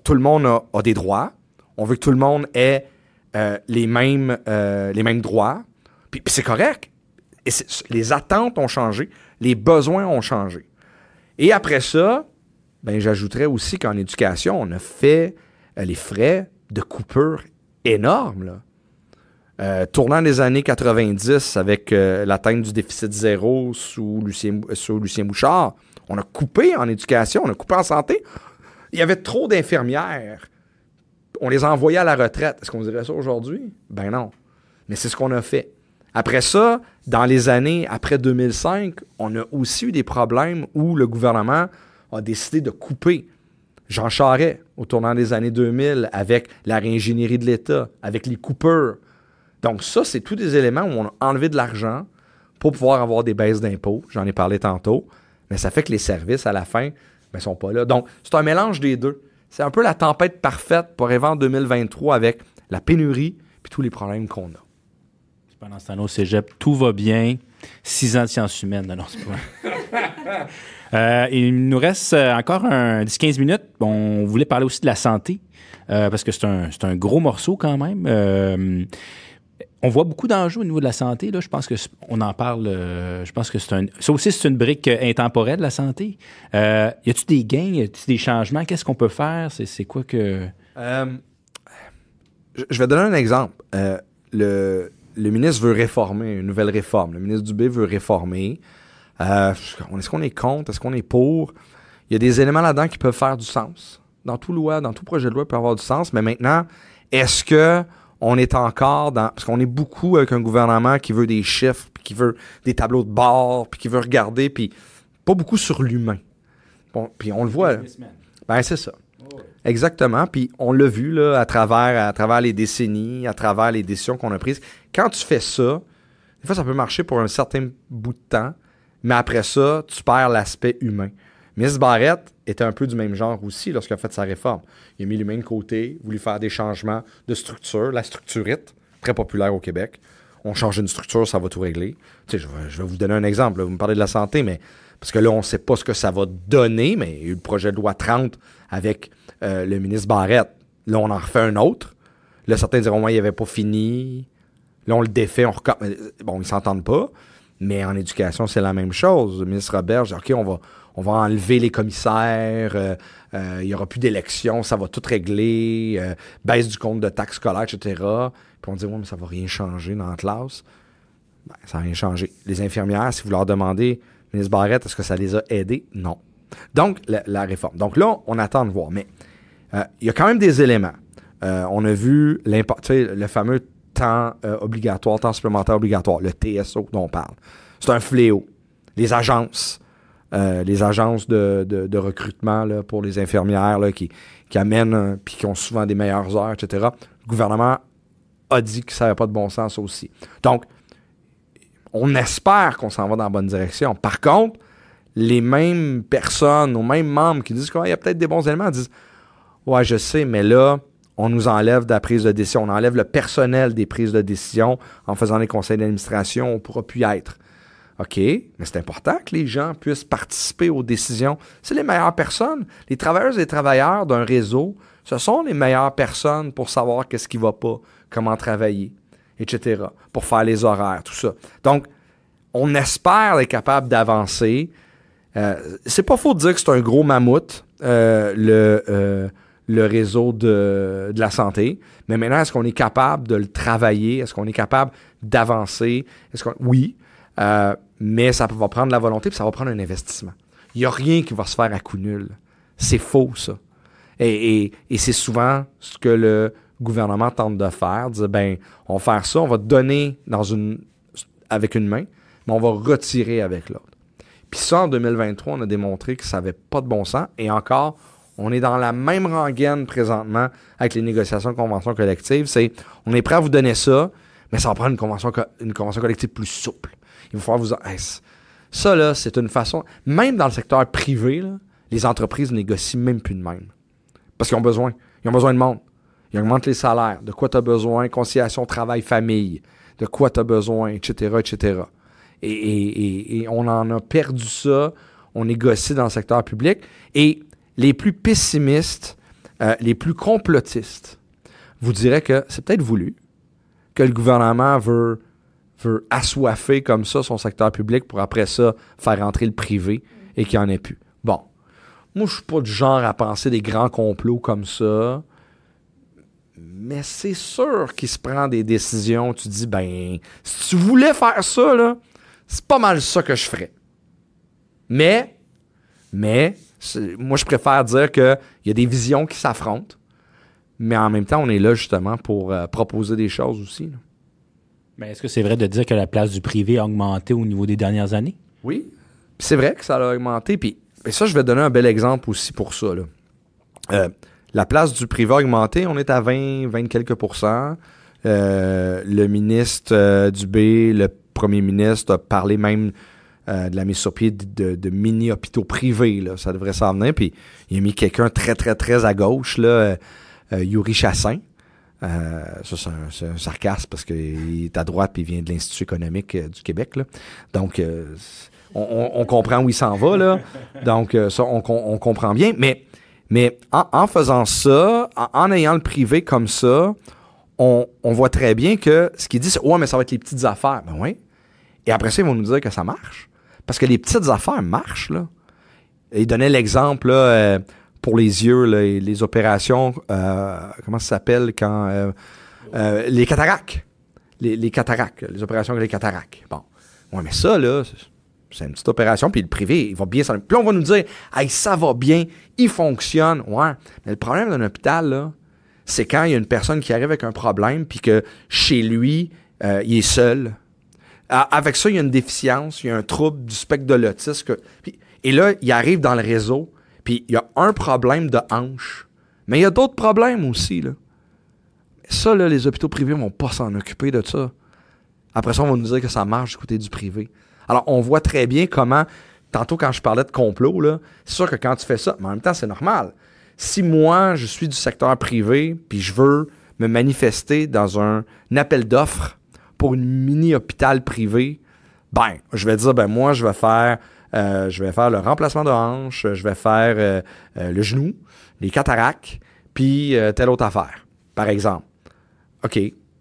Tout le monde a des droits. On veut que tout le monde ait les mêmes droits. Puis c'est correct. Et les attentes ont changé. Les besoins ont changé. Et après ça, j'ajouterais aussi qu'en éducation, on a fait les frais de coupure énormes, là. Tournant les années 90 avec l'atteinte du déficit zéro sous Lucien Bouchard, on a coupé en éducation, on a coupé en santé. Il y avait trop d'infirmières. On les a envoyées à la retraite. Est-ce qu'on dirait ça aujourd'hui? Ben non. Mais c'est ce qu'on a fait. Après ça, dans les années après 2005, on a aussi eu des problèmes où le gouvernement a décidé de couper. Jean Charest, au tournant des années 2000, avec la réingénierie de l'État, avec les coupures. Donc ça, c'est tous des éléments où on a enlevé de l'argent pour pouvoir avoir des baisses d'impôts. J'en ai parlé tantôt. Mais ça fait que les services, à la fin, ne sont pas là. Donc, c'est un mélange des deux. C'est un peu la tempête parfaite pour arriver en 2023 avec la pénurie et tous les problèmes qu'on a. Pendant ce temps-là, au cégep, tout va bien. 6 ans de sciences humaines. Non, c'est pas il nous reste encore 10-15 minutes. On voulait parler aussi de la santé, parce que c'est un gros morceau quand même. On voit beaucoup d'enjeux au niveau de la santé. Là. Je pense qu'on en parle. Je pense que ça aussi, c'est une brique intemporelle, la santé. Y a-t-il des gains? Y a-t-il des changements? Qu'est-ce qu'on peut faire? C'est quoi que... Je vais donner un exemple. Le ministre veut réformer, une nouvelle réforme. Le ministre Dubé veut réformer. Est-ce qu'on est contre? Est-ce qu'on est pour? Il y a des éléments là-dedans qui peuvent faire du sens. Dans tout projet de loi, il peut avoir du sens. Mais maintenant, est-ce qu'on est encore dans... Parce qu'on est beaucoup avec un gouvernement qui veut des chiffres, puis qui veut des tableaux de bord, puis qui veut regarder, puis pas beaucoup sur l'humain. Bon, puis on le voit. C'est ça. Oh. Exactement. Puis on l'a vu là, à travers les décennies, à travers les décisions qu'on a prises. Quand tu fais ça, des fois, ça peut marcher pour un certain bout de temps, mais après ça, tu perds l'aspect humain. Miss Barrette était un peu du même genre aussi lorsqu'il a fait sa réforme. Il a mis l'humain de côté, voulu faire des changements de structure, la structurite, très populaire au Québec. On change une structure, ça va tout régler. Tu sais, je vais vous donner un exemple. Là. Vous me parlez de la santé, mais parce que là, on ne sait pas ce que ça va donner, mais il y a eu le projet de loi 30 avec le ministre Barrette. Là, on en refait un autre. Là, certains diront, il n'avait pas fini. Là, on le défait, bon, ils ne s'entendent pas. Mais en éducation, c'est la même chose. Le ministre Robert dit, OK, on va enlever les commissaires, il n'y aura plus d'élections, ça va tout régler, baisse du compte de taxes scolaires, etc. Puis on dit, mais ça ne va rien changer dans la classe. Ça n'a rien changé. Les infirmières, si vous leur demandez, ministre Barrette, est-ce que ça les a aidés? Non. Donc, la réforme. Donc là, on attend de voir. Mais il y a quand même des éléments. On a vu le fameux temps obligatoire, temps supplémentaire obligatoire, le TSO dont on parle. C'est un fléau. Les agences de recrutement là, pour les infirmières là, qui amènent puis qui ont souvent des meilleures heures, etc. Le gouvernement a dit que ça n'avait pas de bon sens aussi. Donc, on espère qu'on s'en va dans la bonne direction. Par contre, les mêmes personnes, nos mêmes membres qui disent qu'il y a peut-être des bons éléments, disent « Ouais, je sais, mais là, on nous enlève de la prise de décision. On enlève le personnel des prises de décision en faisant des conseils d'administration. On ne pourra plus y être. » OK, mais c'est important que les gens puissent participer aux décisions. C'est les meilleures personnes. Les travailleuses et les travailleurs d'un réseau, ce sont les meilleures personnes pour savoir qu'est-ce qui ne va pas, comment travailler, etc., pour faire les horaires, tout ça. Donc, on espère être capable d'avancer. C'est pas faux de dire que c'est un gros mammouth, le réseau de la santé. Mais maintenant, est-ce qu'on est capable de le travailler? Est-ce qu'on est capable d'avancer? Oui. Mais ça va prendre de la volonté puis ça va prendre un investissement. Il n'y a rien qui va se faire à coup nul. C'est faux, ça. Et c'est souvent ce que le gouvernement tente de faire. Dire, on va faire ça, on va donner avec une main, mais on va retirer avec l'autre. Puis ça, en 2023, on a démontré que ça n'avait pas de bon sens. Et encore, on est dans la même rengaine présentement avec les négociations de conventions collectives. On est prêt à vous donner ça, mais ça va prendre une convention collective plus souple. Il va falloir vous... Ça, là, c'est une façon... Même dans le secteur privé, là, les entreprises négocient même plus de même. Parce qu'ils ont besoin. Ils ont besoin de monde. Ils augmentent les salaires. De quoi tu as besoin? Conciliation travail-famille. De quoi tu as besoin, etc., etc. Et on en a perdu ça. On négocie dans le secteur public. Et les plus pessimistes, les plus complotistes, vous diraient que c'est peut-être voulu, que le gouvernement veut assoiffer comme ça son secteur public pour après ça faire rentrer le privé et qu'il n'y en ait plus. Bon. Moi, je suis pas du genre à penser des grands complots comme ça. Mais c'est sûr qu'il se prend des décisions. Tu dis, ben, si tu voulais faire ça, là, c'est pas mal ça que je ferais. Mais moi, je préfère dire qu'il y a des visions qui s'affrontent. Mais en même temps, on est là justement pour proposer des choses aussi. Là. Mais est-ce que c'est vrai de dire que la place du privé a augmenté au niveau des dernières années? Oui. Puis c'est vrai que ça a augmenté. Puis ça, je vais donner un bel exemple aussi pour ça. Là. La place du privé a augmenté. On est à 20 quelques %. Le ministre Dubé, le premier ministre, a parlé même de la mise sur pied de mini-hôpitaux privés. Là. Ça devrait s'en venir. Puis il a mis quelqu'un très, très, très à gauche, là, Yuri Chassin. Ça, c'est un sarcasme parce qu'il est à droite et il vient de l'Institut économique du Québec. Là. Donc, on comprend où il s'en va. Là. Donc, ça, on comprend bien. Mais en faisant ça, en ayant le privé comme ça, on voit très bien que ce qu'il dit, c'est « Ouais, mais ça va être les petites affaires. » Ben oui. Et après ça, ils vont nous dire que ça marche. Parce que les petites affaires marchent. Là. Et il donnait l'exemple là, pour les yeux, là, les opérations, comment ça s'appelle quand... les cataractes. Les cataractes. Les opérations avec les cataractes. Bon. Ouais, mais ça, là... C'est une petite opération, puis le privé, il va bien s'en... Puis là, on va nous dire, hey, ça va bien, il fonctionne. Ouais. Mais le problème d'un hôpital, là, c'est quand il y a une personne qui arrive avec un problème, puis que chez lui, il est seul. Avec ça, il y a une déficience, il y a un trouble du spectre de l'autisme. Et là, il arrive dans le réseau, puis il y a un problème de hanche. Mais il y a d'autres problèmes aussi, là. Ça, là, les hôpitaux privés ne vont pas s'en occuper de ça. Après ça, on va nous dire que ça marche du côté du privé. Alors, on voit très bien comment, tantôt quand je parlais de complot, là, c'est sûr que quand tu fais ça, mais en même temps, c'est normal. Si moi, je suis du secteur privé, puis je veux me manifester dans un appel d'offres pour une mini-hôpital privé, ben, je vais dire, ben moi, je vais faire le remplacement de hanche, je vais faire le genou, les cataractes, puis telle autre affaire, par exemple. OK.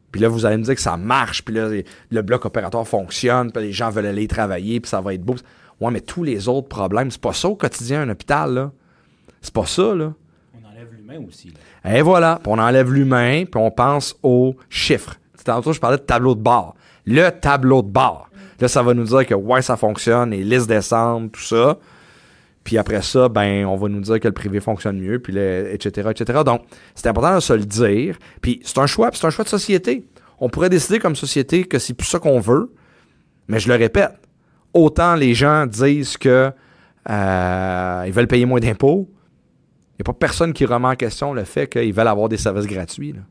Puis là, vous allez me dire que ça marche, puis là, le bloc opératoire fonctionne, puis les gens veulent aller travailler, puis ça va être beau. Ouais, mais tous les autres problèmes, c'est pas ça au quotidien, un hôpital, là. C'est pas ça, là. On enlève l'humain aussi. Là. Et voilà, puis on enlève l'humain, puis on pense aux chiffres. Tantôt, je parlais de tableau de bord. Le tableau de bord. Là, ça va nous dire que, ouais, ça fonctionne, les listes descendent, tout ça. Puis après ça, ben, on va nous dire que le privé fonctionne mieux, puis etc., etc. Donc, c'est important de se le dire. Puis c'est un choix, puis c'est un choix de société. On pourrait décider comme société que c'est plus ça qu'on veut, mais je le répète, autant les gens disent que ils veulent payer moins d'impôts, il n'y a pas personne qui remet en question le fait qu'ils veulent avoir des services gratuits. Là.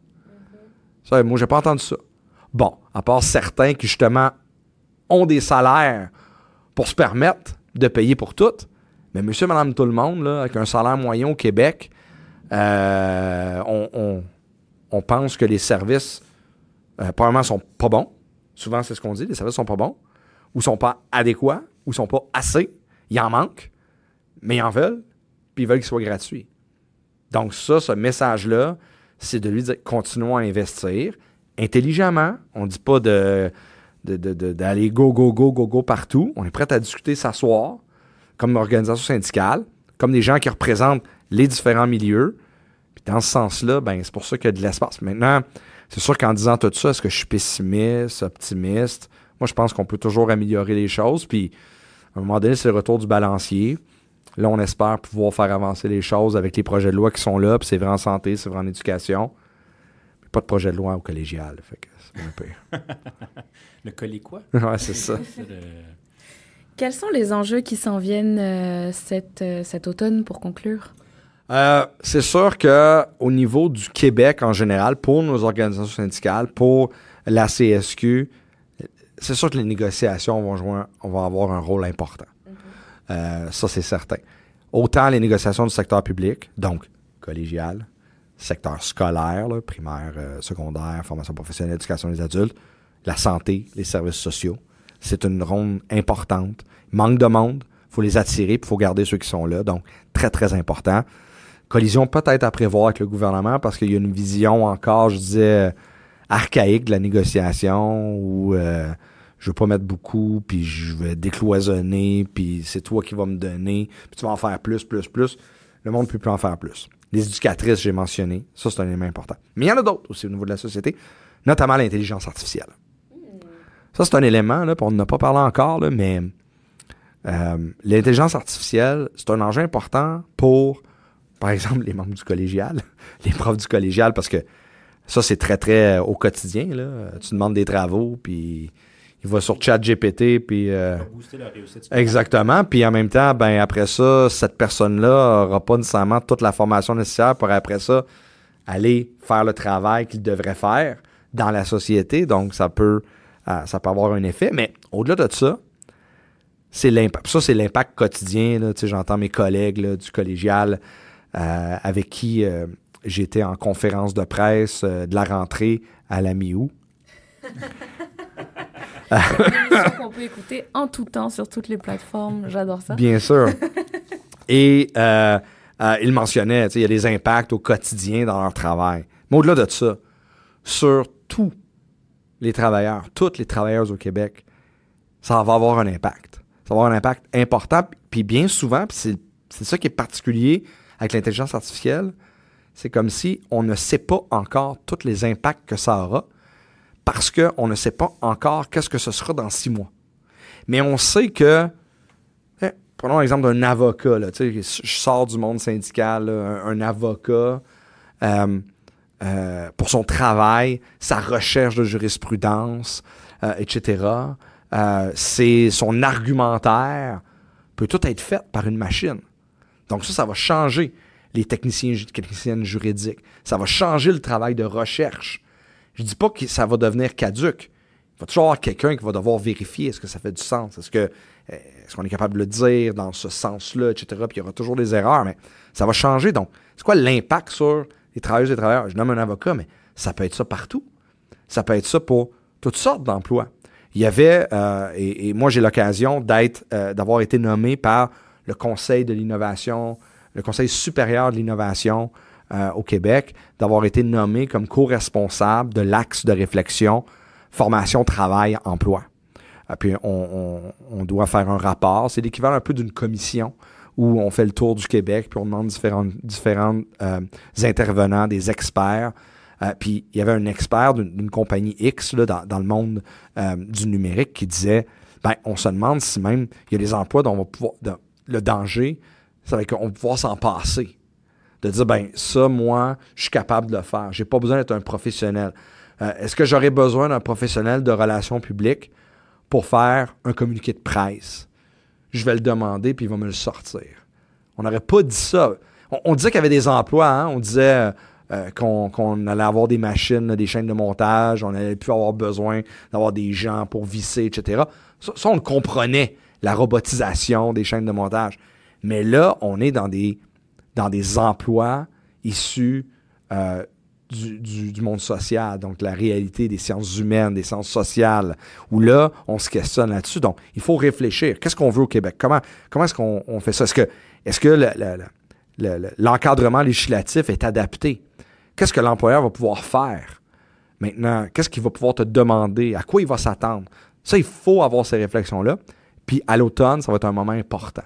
Ça, moi, j'ai pas entendu ça. Bon, à part certains qui, justement, ont des salaires pour se permettre de payer pour tout. Mais monsieur, madame, tout le monde, là, avec un salaire moyen au Québec, on pense que les services, probablement, sont pas bons. Souvent, c'est ce qu'on dit, les services sont pas bons, ou sont pas adéquats, ou sont pas assez. Il en manque, mais ils en veulent, puis ils veulent qu'ils soient gratuits. Donc ça, ce message-là, c'est de lui dire, continuons à investir intelligemment. On ne dit pas d'aller go partout. On est prêt à discuter, s'asseoir, comme organisation syndicale, comme des gens qui représentent les différents milieux. Puis dans ce sens-là, ben c'est pour ça qu'il y a de l'espace. Maintenant, c'est sûr qu'en disant tout ça, est-ce que je suis pessimiste, optimiste? Moi, je pense qu'on peut toujours améliorer les choses. Puis, à un moment donné, c'est le retour du balancier. Là, on espère pouvoir faire avancer les choses avec les projets de loi qui sont là. Puis c'est vrai en santé, c'est vrai en éducation. Puis pas de projet de loi au collégial. Fait que c'est un peu... Le collé quoi? Ouais, c'est ça. Quels sont les enjeux qui s'en viennent cet automne pour conclure? C'est sûr qu'au niveau du Québec en général, pour nos organisations syndicales, pour la CSQ, c'est sûr que les négociations vont avoir un rôle important. Ça, c'est certain. Autant les négociations du secteur public, donc collégial, secteur scolaire, là, primaire, secondaire, formation professionnelle, éducation des adultes, la santé, les services sociaux. c'est une ronde importante. Il manque de monde, il faut les attirer, puis il faut garder ceux qui sont là. Donc, très, très important. Collision peut-être à prévoir avec le gouvernement parce qu'il y a une vision encore, je disais, archaïque de la négociation où je veux pas mettre beaucoup, puis je vais décloisonner, puis c'est toi qui vas me donner, puis tu vas en faire plus. Le monde ne peut plus en faire plus. Les éducatrices, j'ai mentionné, ça c'est un élément important. Mais il y en a d'autres aussi au niveau de la société, notamment l'intelligence artificielle. Ça c'est un élément, là, puis on n'en a pas parlé encore, là, mais l'intelligence artificielle, c'est un enjeu important pour, par exemple, les membres du collégial, les profs du collégial, parce que ça, c'est très, très au quotidien, là. Tu demandes des travaux, puis il va sur ChatGPT, puis... booster la réussite. Exactement. Puis en même temps, ben après ça, cette personne-là n'aura pas nécessairement toute la formation nécessaire pour après ça aller faire le travail qu'il devrait faire dans la société. Donc, ça peut avoir un effet. Mais au-delà de ça, c'est l'impact. Ça, c'est l'impact quotidien. Là. Tu sais, j'entends mes collègues là, du collégial avec qui j'étais en conférence de presse de la rentrée à la mi-août. Une émission qu'on peut écouter en tout temps sur toutes les plateformes. J'adore ça. Bien sûr. Et il mentionnait, il y a des impacts au quotidien dans leur travail. Mais au-delà de ça, sur tous les travailleurs, toutes les travailleuses au Québec, ça va avoir un impact. Ça va avoir un impact important. Puis bien souvent, puis c'est ça qui est particulier avec l'intelligence artificielle, c'est comme si on ne sait pas encore tous les impacts que ça aura parce qu'on ne sait pas encore qu'est-ce que ce sera dans 6 mois. Mais on sait que, prenons l'exemple d'un avocat, là, je sors du monde syndical, là, un avocat, pour son travail, sa recherche de jurisprudence, etc., c'est son argumentaire peut tout être fait par une machine. Donc ça va changer les techniciennes juridiques. Ça va changer le travail de recherche. Je dis pas que ça va devenir caduc. Il va toujours y avoir quelqu'un qui va devoir vérifier est-ce que ça fait du sens, est-ce qu'on est capable de le dire dans ce sens-là, etc. Puis il y aura toujours des erreurs, mais ça va changer. Donc, c'est quoi l'impact sur les travailleuses et travailleurs? Je nomme un avocat, mais ça peut être ça partout. Ça peut être ça pour toutes sortes d'emplois. Il y avait, et moi j'ai l'occasion d'avoir été nommé par le Conseil de l'innovation, le Conseil supérieur de l'innovation au Québec, d'avoir été nommé comme co-responsable de l'axe de réflexion formation, travail, emploi. Puis on doit faire un rapport. C'est l'équivalent un peu d'une commission où on fait le tour du Québec puis on demande différents intervenants, des experts. Puis il y avait un expert d'une compagnie X là, dans le monde du numérique qui disait on se demande si même il y a des emplois dont on va pouvoir... le danger, c'est qu'on va pouvoir s'en passer. De dire, ça, moi, je suis capable de le faire. J'ai pas besoin d'être un professionnel. Est-ce que j'aurais besoin d'un professionnel de relations publiques pour faire un communiqué de presse? Je vais le demander, puis il va me le sortir. On n'aurait pas dit ça. On disait qu'il y avait des emplois, hein? On disait qu'on allait avoir des machines, des chaînes de montage, on n'allait plus avoir besoin d'avoir des gens pour visser, etc. Ça, on le comprenait, la robotisation des chaînes de montage. Mais là, on est dans des emplois issus du monde social, donc la réalité des sciences humaines, des sciences sociales, où là, on se questionne là-dessus. Donc, il faut réfléchir. Qu'est-ce qu'on veut au Québec? Comment est-ce qu'on fait ça? Est-ce que l'encadrement législatif est adapté? Qu'est-ce que l'employeur va pouvoir faire maintenant? Qu'est-ce qu'il va pouvoir te demander? À quoi il va s'attendre? Ça, il faut avoir ces réflexions-là. Puis à l'automne, ça va être un moment important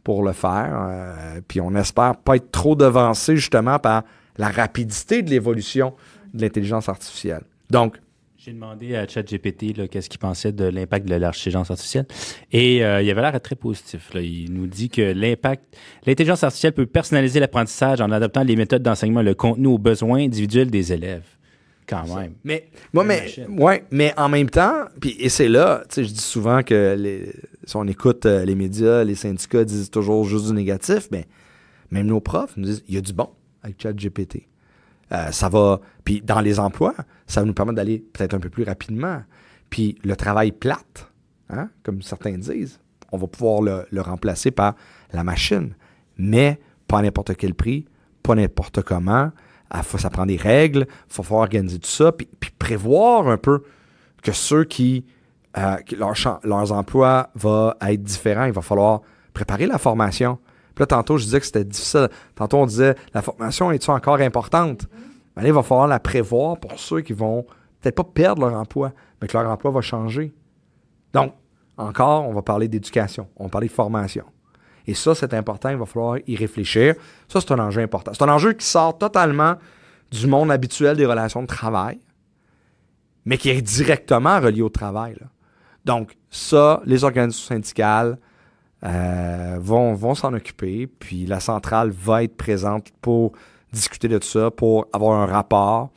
pour le faire. Puis on espère pas être trop devancé justement par la rapidité de l'évolution de l'intelligence artificielle. Donc, j'ai demandé à ChatGPT qu'est-ce qu'il pensait de l'impact de l'intelligence artificielle. Et il avait l'air très positif. Là. Il nous dit que l'intelligence artificielle peut personnaliser l'apprentissage en adaptant les méthodes d'enseignement et le contenu aux besoins individuels des élèves. Quand même. Mais en même temps, et c'est là, tu sais, je dis souvent que si on écoute les médias, les syndicats disent toujours juste du négatif, mais même nos profs nous disent il y a du bon avec ChatGPT. Ça va, puis dans les emplois, ça va nous permettre d'aller peut-être un peu plus rapidement. Puis le travail plate, hein, comme certains disent, on va pouvoir le remplacer par la machine, mais pas à n'importe quel prix, pas n'importe comment. Ça prend des règles, il faut falloir organiser tout ça, puis prévoir un peu que ceux qui que leurs emplois vont être différents. Il va falloir préparer la formation. Puis là, tantôt, je disais que c'était difficile. Tantôt, on disait, la formation est-tu encore importante? Ben là, il va falloir la prévoir pour ceux qui vont peut-être pas perdre leur emploi, mais que leur emploi va changer. Donc, encore, on va parler d'éducation, on va parler de formation. Et ça, c'est important, il va falloir y réfléchir. Ça, c'est un enjeu important. C'est un enjeu qui sort totalement du monde habituel des relations de travail, mais qui est directement relié au travail, là. Donc, ça, les organisations syndicales vont s'en occuper, puis la centrale va être présente pour discuter de tout ça, pour avoir un rapport,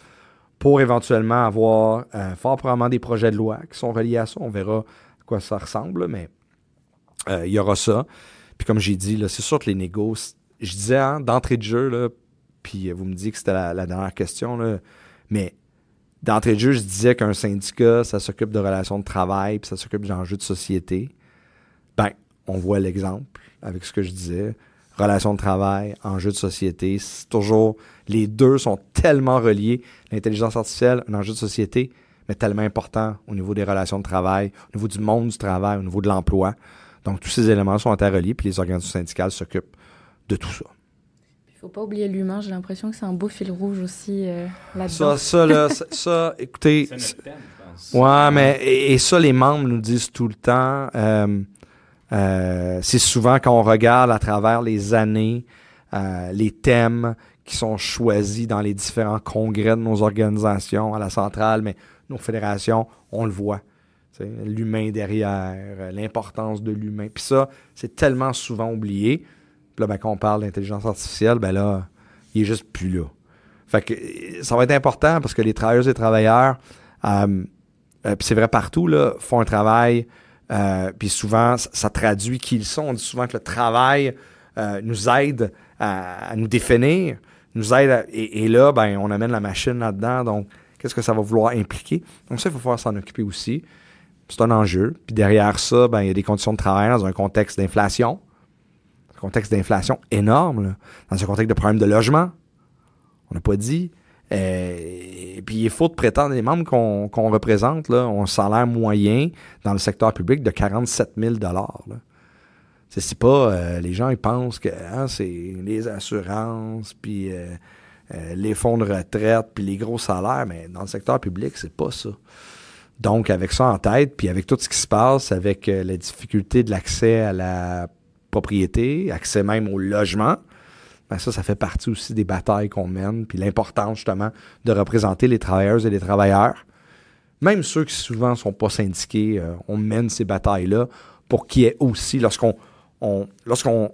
pour éventuellement avoir fort probablement des projets de loi qui sont reliés à ça. On verra à quoi ça ressemble, mais il y aura ça. Puis comme j'ai dit, là, c'est sûr que les négos, je disais d'entrée de jeu, là, puis vous me dites que c'était la dernière question, là, mais d'entrée de jeu, je disais qu'un syndicat, ça s'occupe de relations de travail, puis ça s'occupe d'enjeux de société. Ben, on voit l'exemple avec ce que je disais. Relations de travail, enjeux de société, c'est toujours... Les deux sont tellement reliés. L'intelligence artificielle, un enjeu de société, mais tellement important au niveau des relations de travail, au niveau du monde du travail, au niveau de l'emploi. Donc, tous ces éléments sont interreliés, puis les organisations syndicales s'occupent de tout ça. Il ne faut pas oublier l'humain. J'ai l'impression que c'est un beau fil rouge aussi là-dedans. Ça, écoutez... C'est notre thème, je pense. Ouais, mais... Et ça, les membres nous disent tout le temps... c'est souvent quand on regarde à travers les années, les thèmes qui sont choisis dans les différents congrès de nos organisations, à la centrale, mais nos fédérations, on le voit. T'sais, l'humain derrière, l'importance de l'humain. Puis ça, c'est tellement souvent oublié. Puis là, ben, quand on parle d'intelligence artificielle, ben là, il est juste plus là. Fait que ça va être important parce que les travailleuses et travailleurs, puis c'est vrai partout, là, font un travail... puis souvent, ça traduit qui ils sont. On dit souvent que le travail nous aide à nous définir, nous aide et là, ben, on amène la machine là-dedans. Donc, qu'est-ce que ça va vouloir impliquer? Donc ça, il faut pouvoir s'en occuper aussi. C'est un enjeu. Puis derrière ça, ben, il y a des conditions de travail dans un contexte d'inflation. Un contexte d'inflation énorme, là. Dans un contexte de problème de logement. On n'a pas dit... Et puis, il faut de prétendre, les membres qu'on représente, là, ont un salaire moyen dans le secteur public de 47 000 $. C'est pas... les gens, ils pensent que c'est les assurances, puis les fonds de retraite, puis les gros salaires, mais dans le secteur public, c'est pas ça. Donc, avec ça en tête, puis avec tout ce qui se passe, avec la difficulté de l'accès à la propriété, accès même au logement, ben ça fait partie aussi des batailles qu'on mène, puis l'importance justement de représenter les travailleuses et les travailleurs. Même ceux qui souvent ne sont pas syndiqués, on mène ces batailles-là pour qu'il y ait aussi, lorsqu'on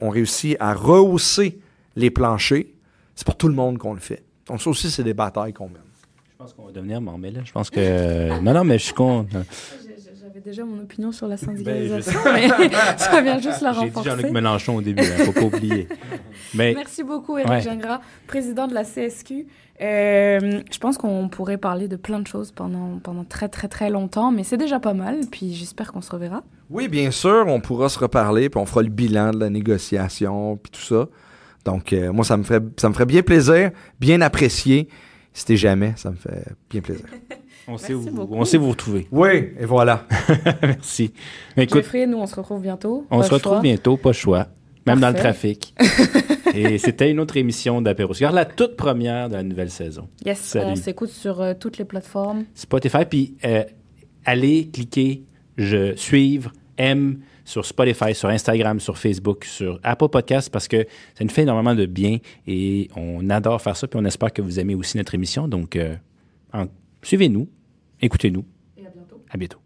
réussit à rehausser les planchers, c'est pour tout le monde qu'on le fait. Donc ça aussi, c'est des batailles qu'on mène. Je pense qu'on va devenir Mormé, là. Je pense que... non, mais je suis content. J'avais déjà mon opinion sur la syndicalisation, mais ça vient juste la renforcer. J'ai dit Jean-Luc Mélenchon au début, il ne faut pas oublier. Mais... Merci beaucoup, Éric Gingras, président de la CSQ. Je pense qu'on pourrait parler de plein de choses pendant très, très, très longtemps, mais c'est déjà pas mal, puis j'espère qu'on se reverra. Oui, bien sûr, on pourra se reparler, puis on fera le bilan de la négociation, puis tout ça. Donc, moi, ça me ferait bien plaisir, bien apprécié. C'était jamais, ça me fait bien plaisir. On sait vous retrouver. Oui, et voilà. Merci. Mais écoute, Jeffrey, nous, on se retrouve bientôt. On se retrouve bientôt, pas le choix. Même dans le trafic. Et c'était une autre émission d'Apéro Cigar, la toute première de la nouvelle saison. Yes, Salut. On s'écoute sur toutes les plateformes. Spotify, puis allez cliquer, suivre, aime sur Spotify, sur Instagram, sur Facebook, sur Apple Podcasts, parce que ça nous fait énormément de bien et on adore faire ça, puis on espère que vous aimez aussi notre émission. Donc, suivez-nous, écoutez-nous. Et à bientôt. À bientôt.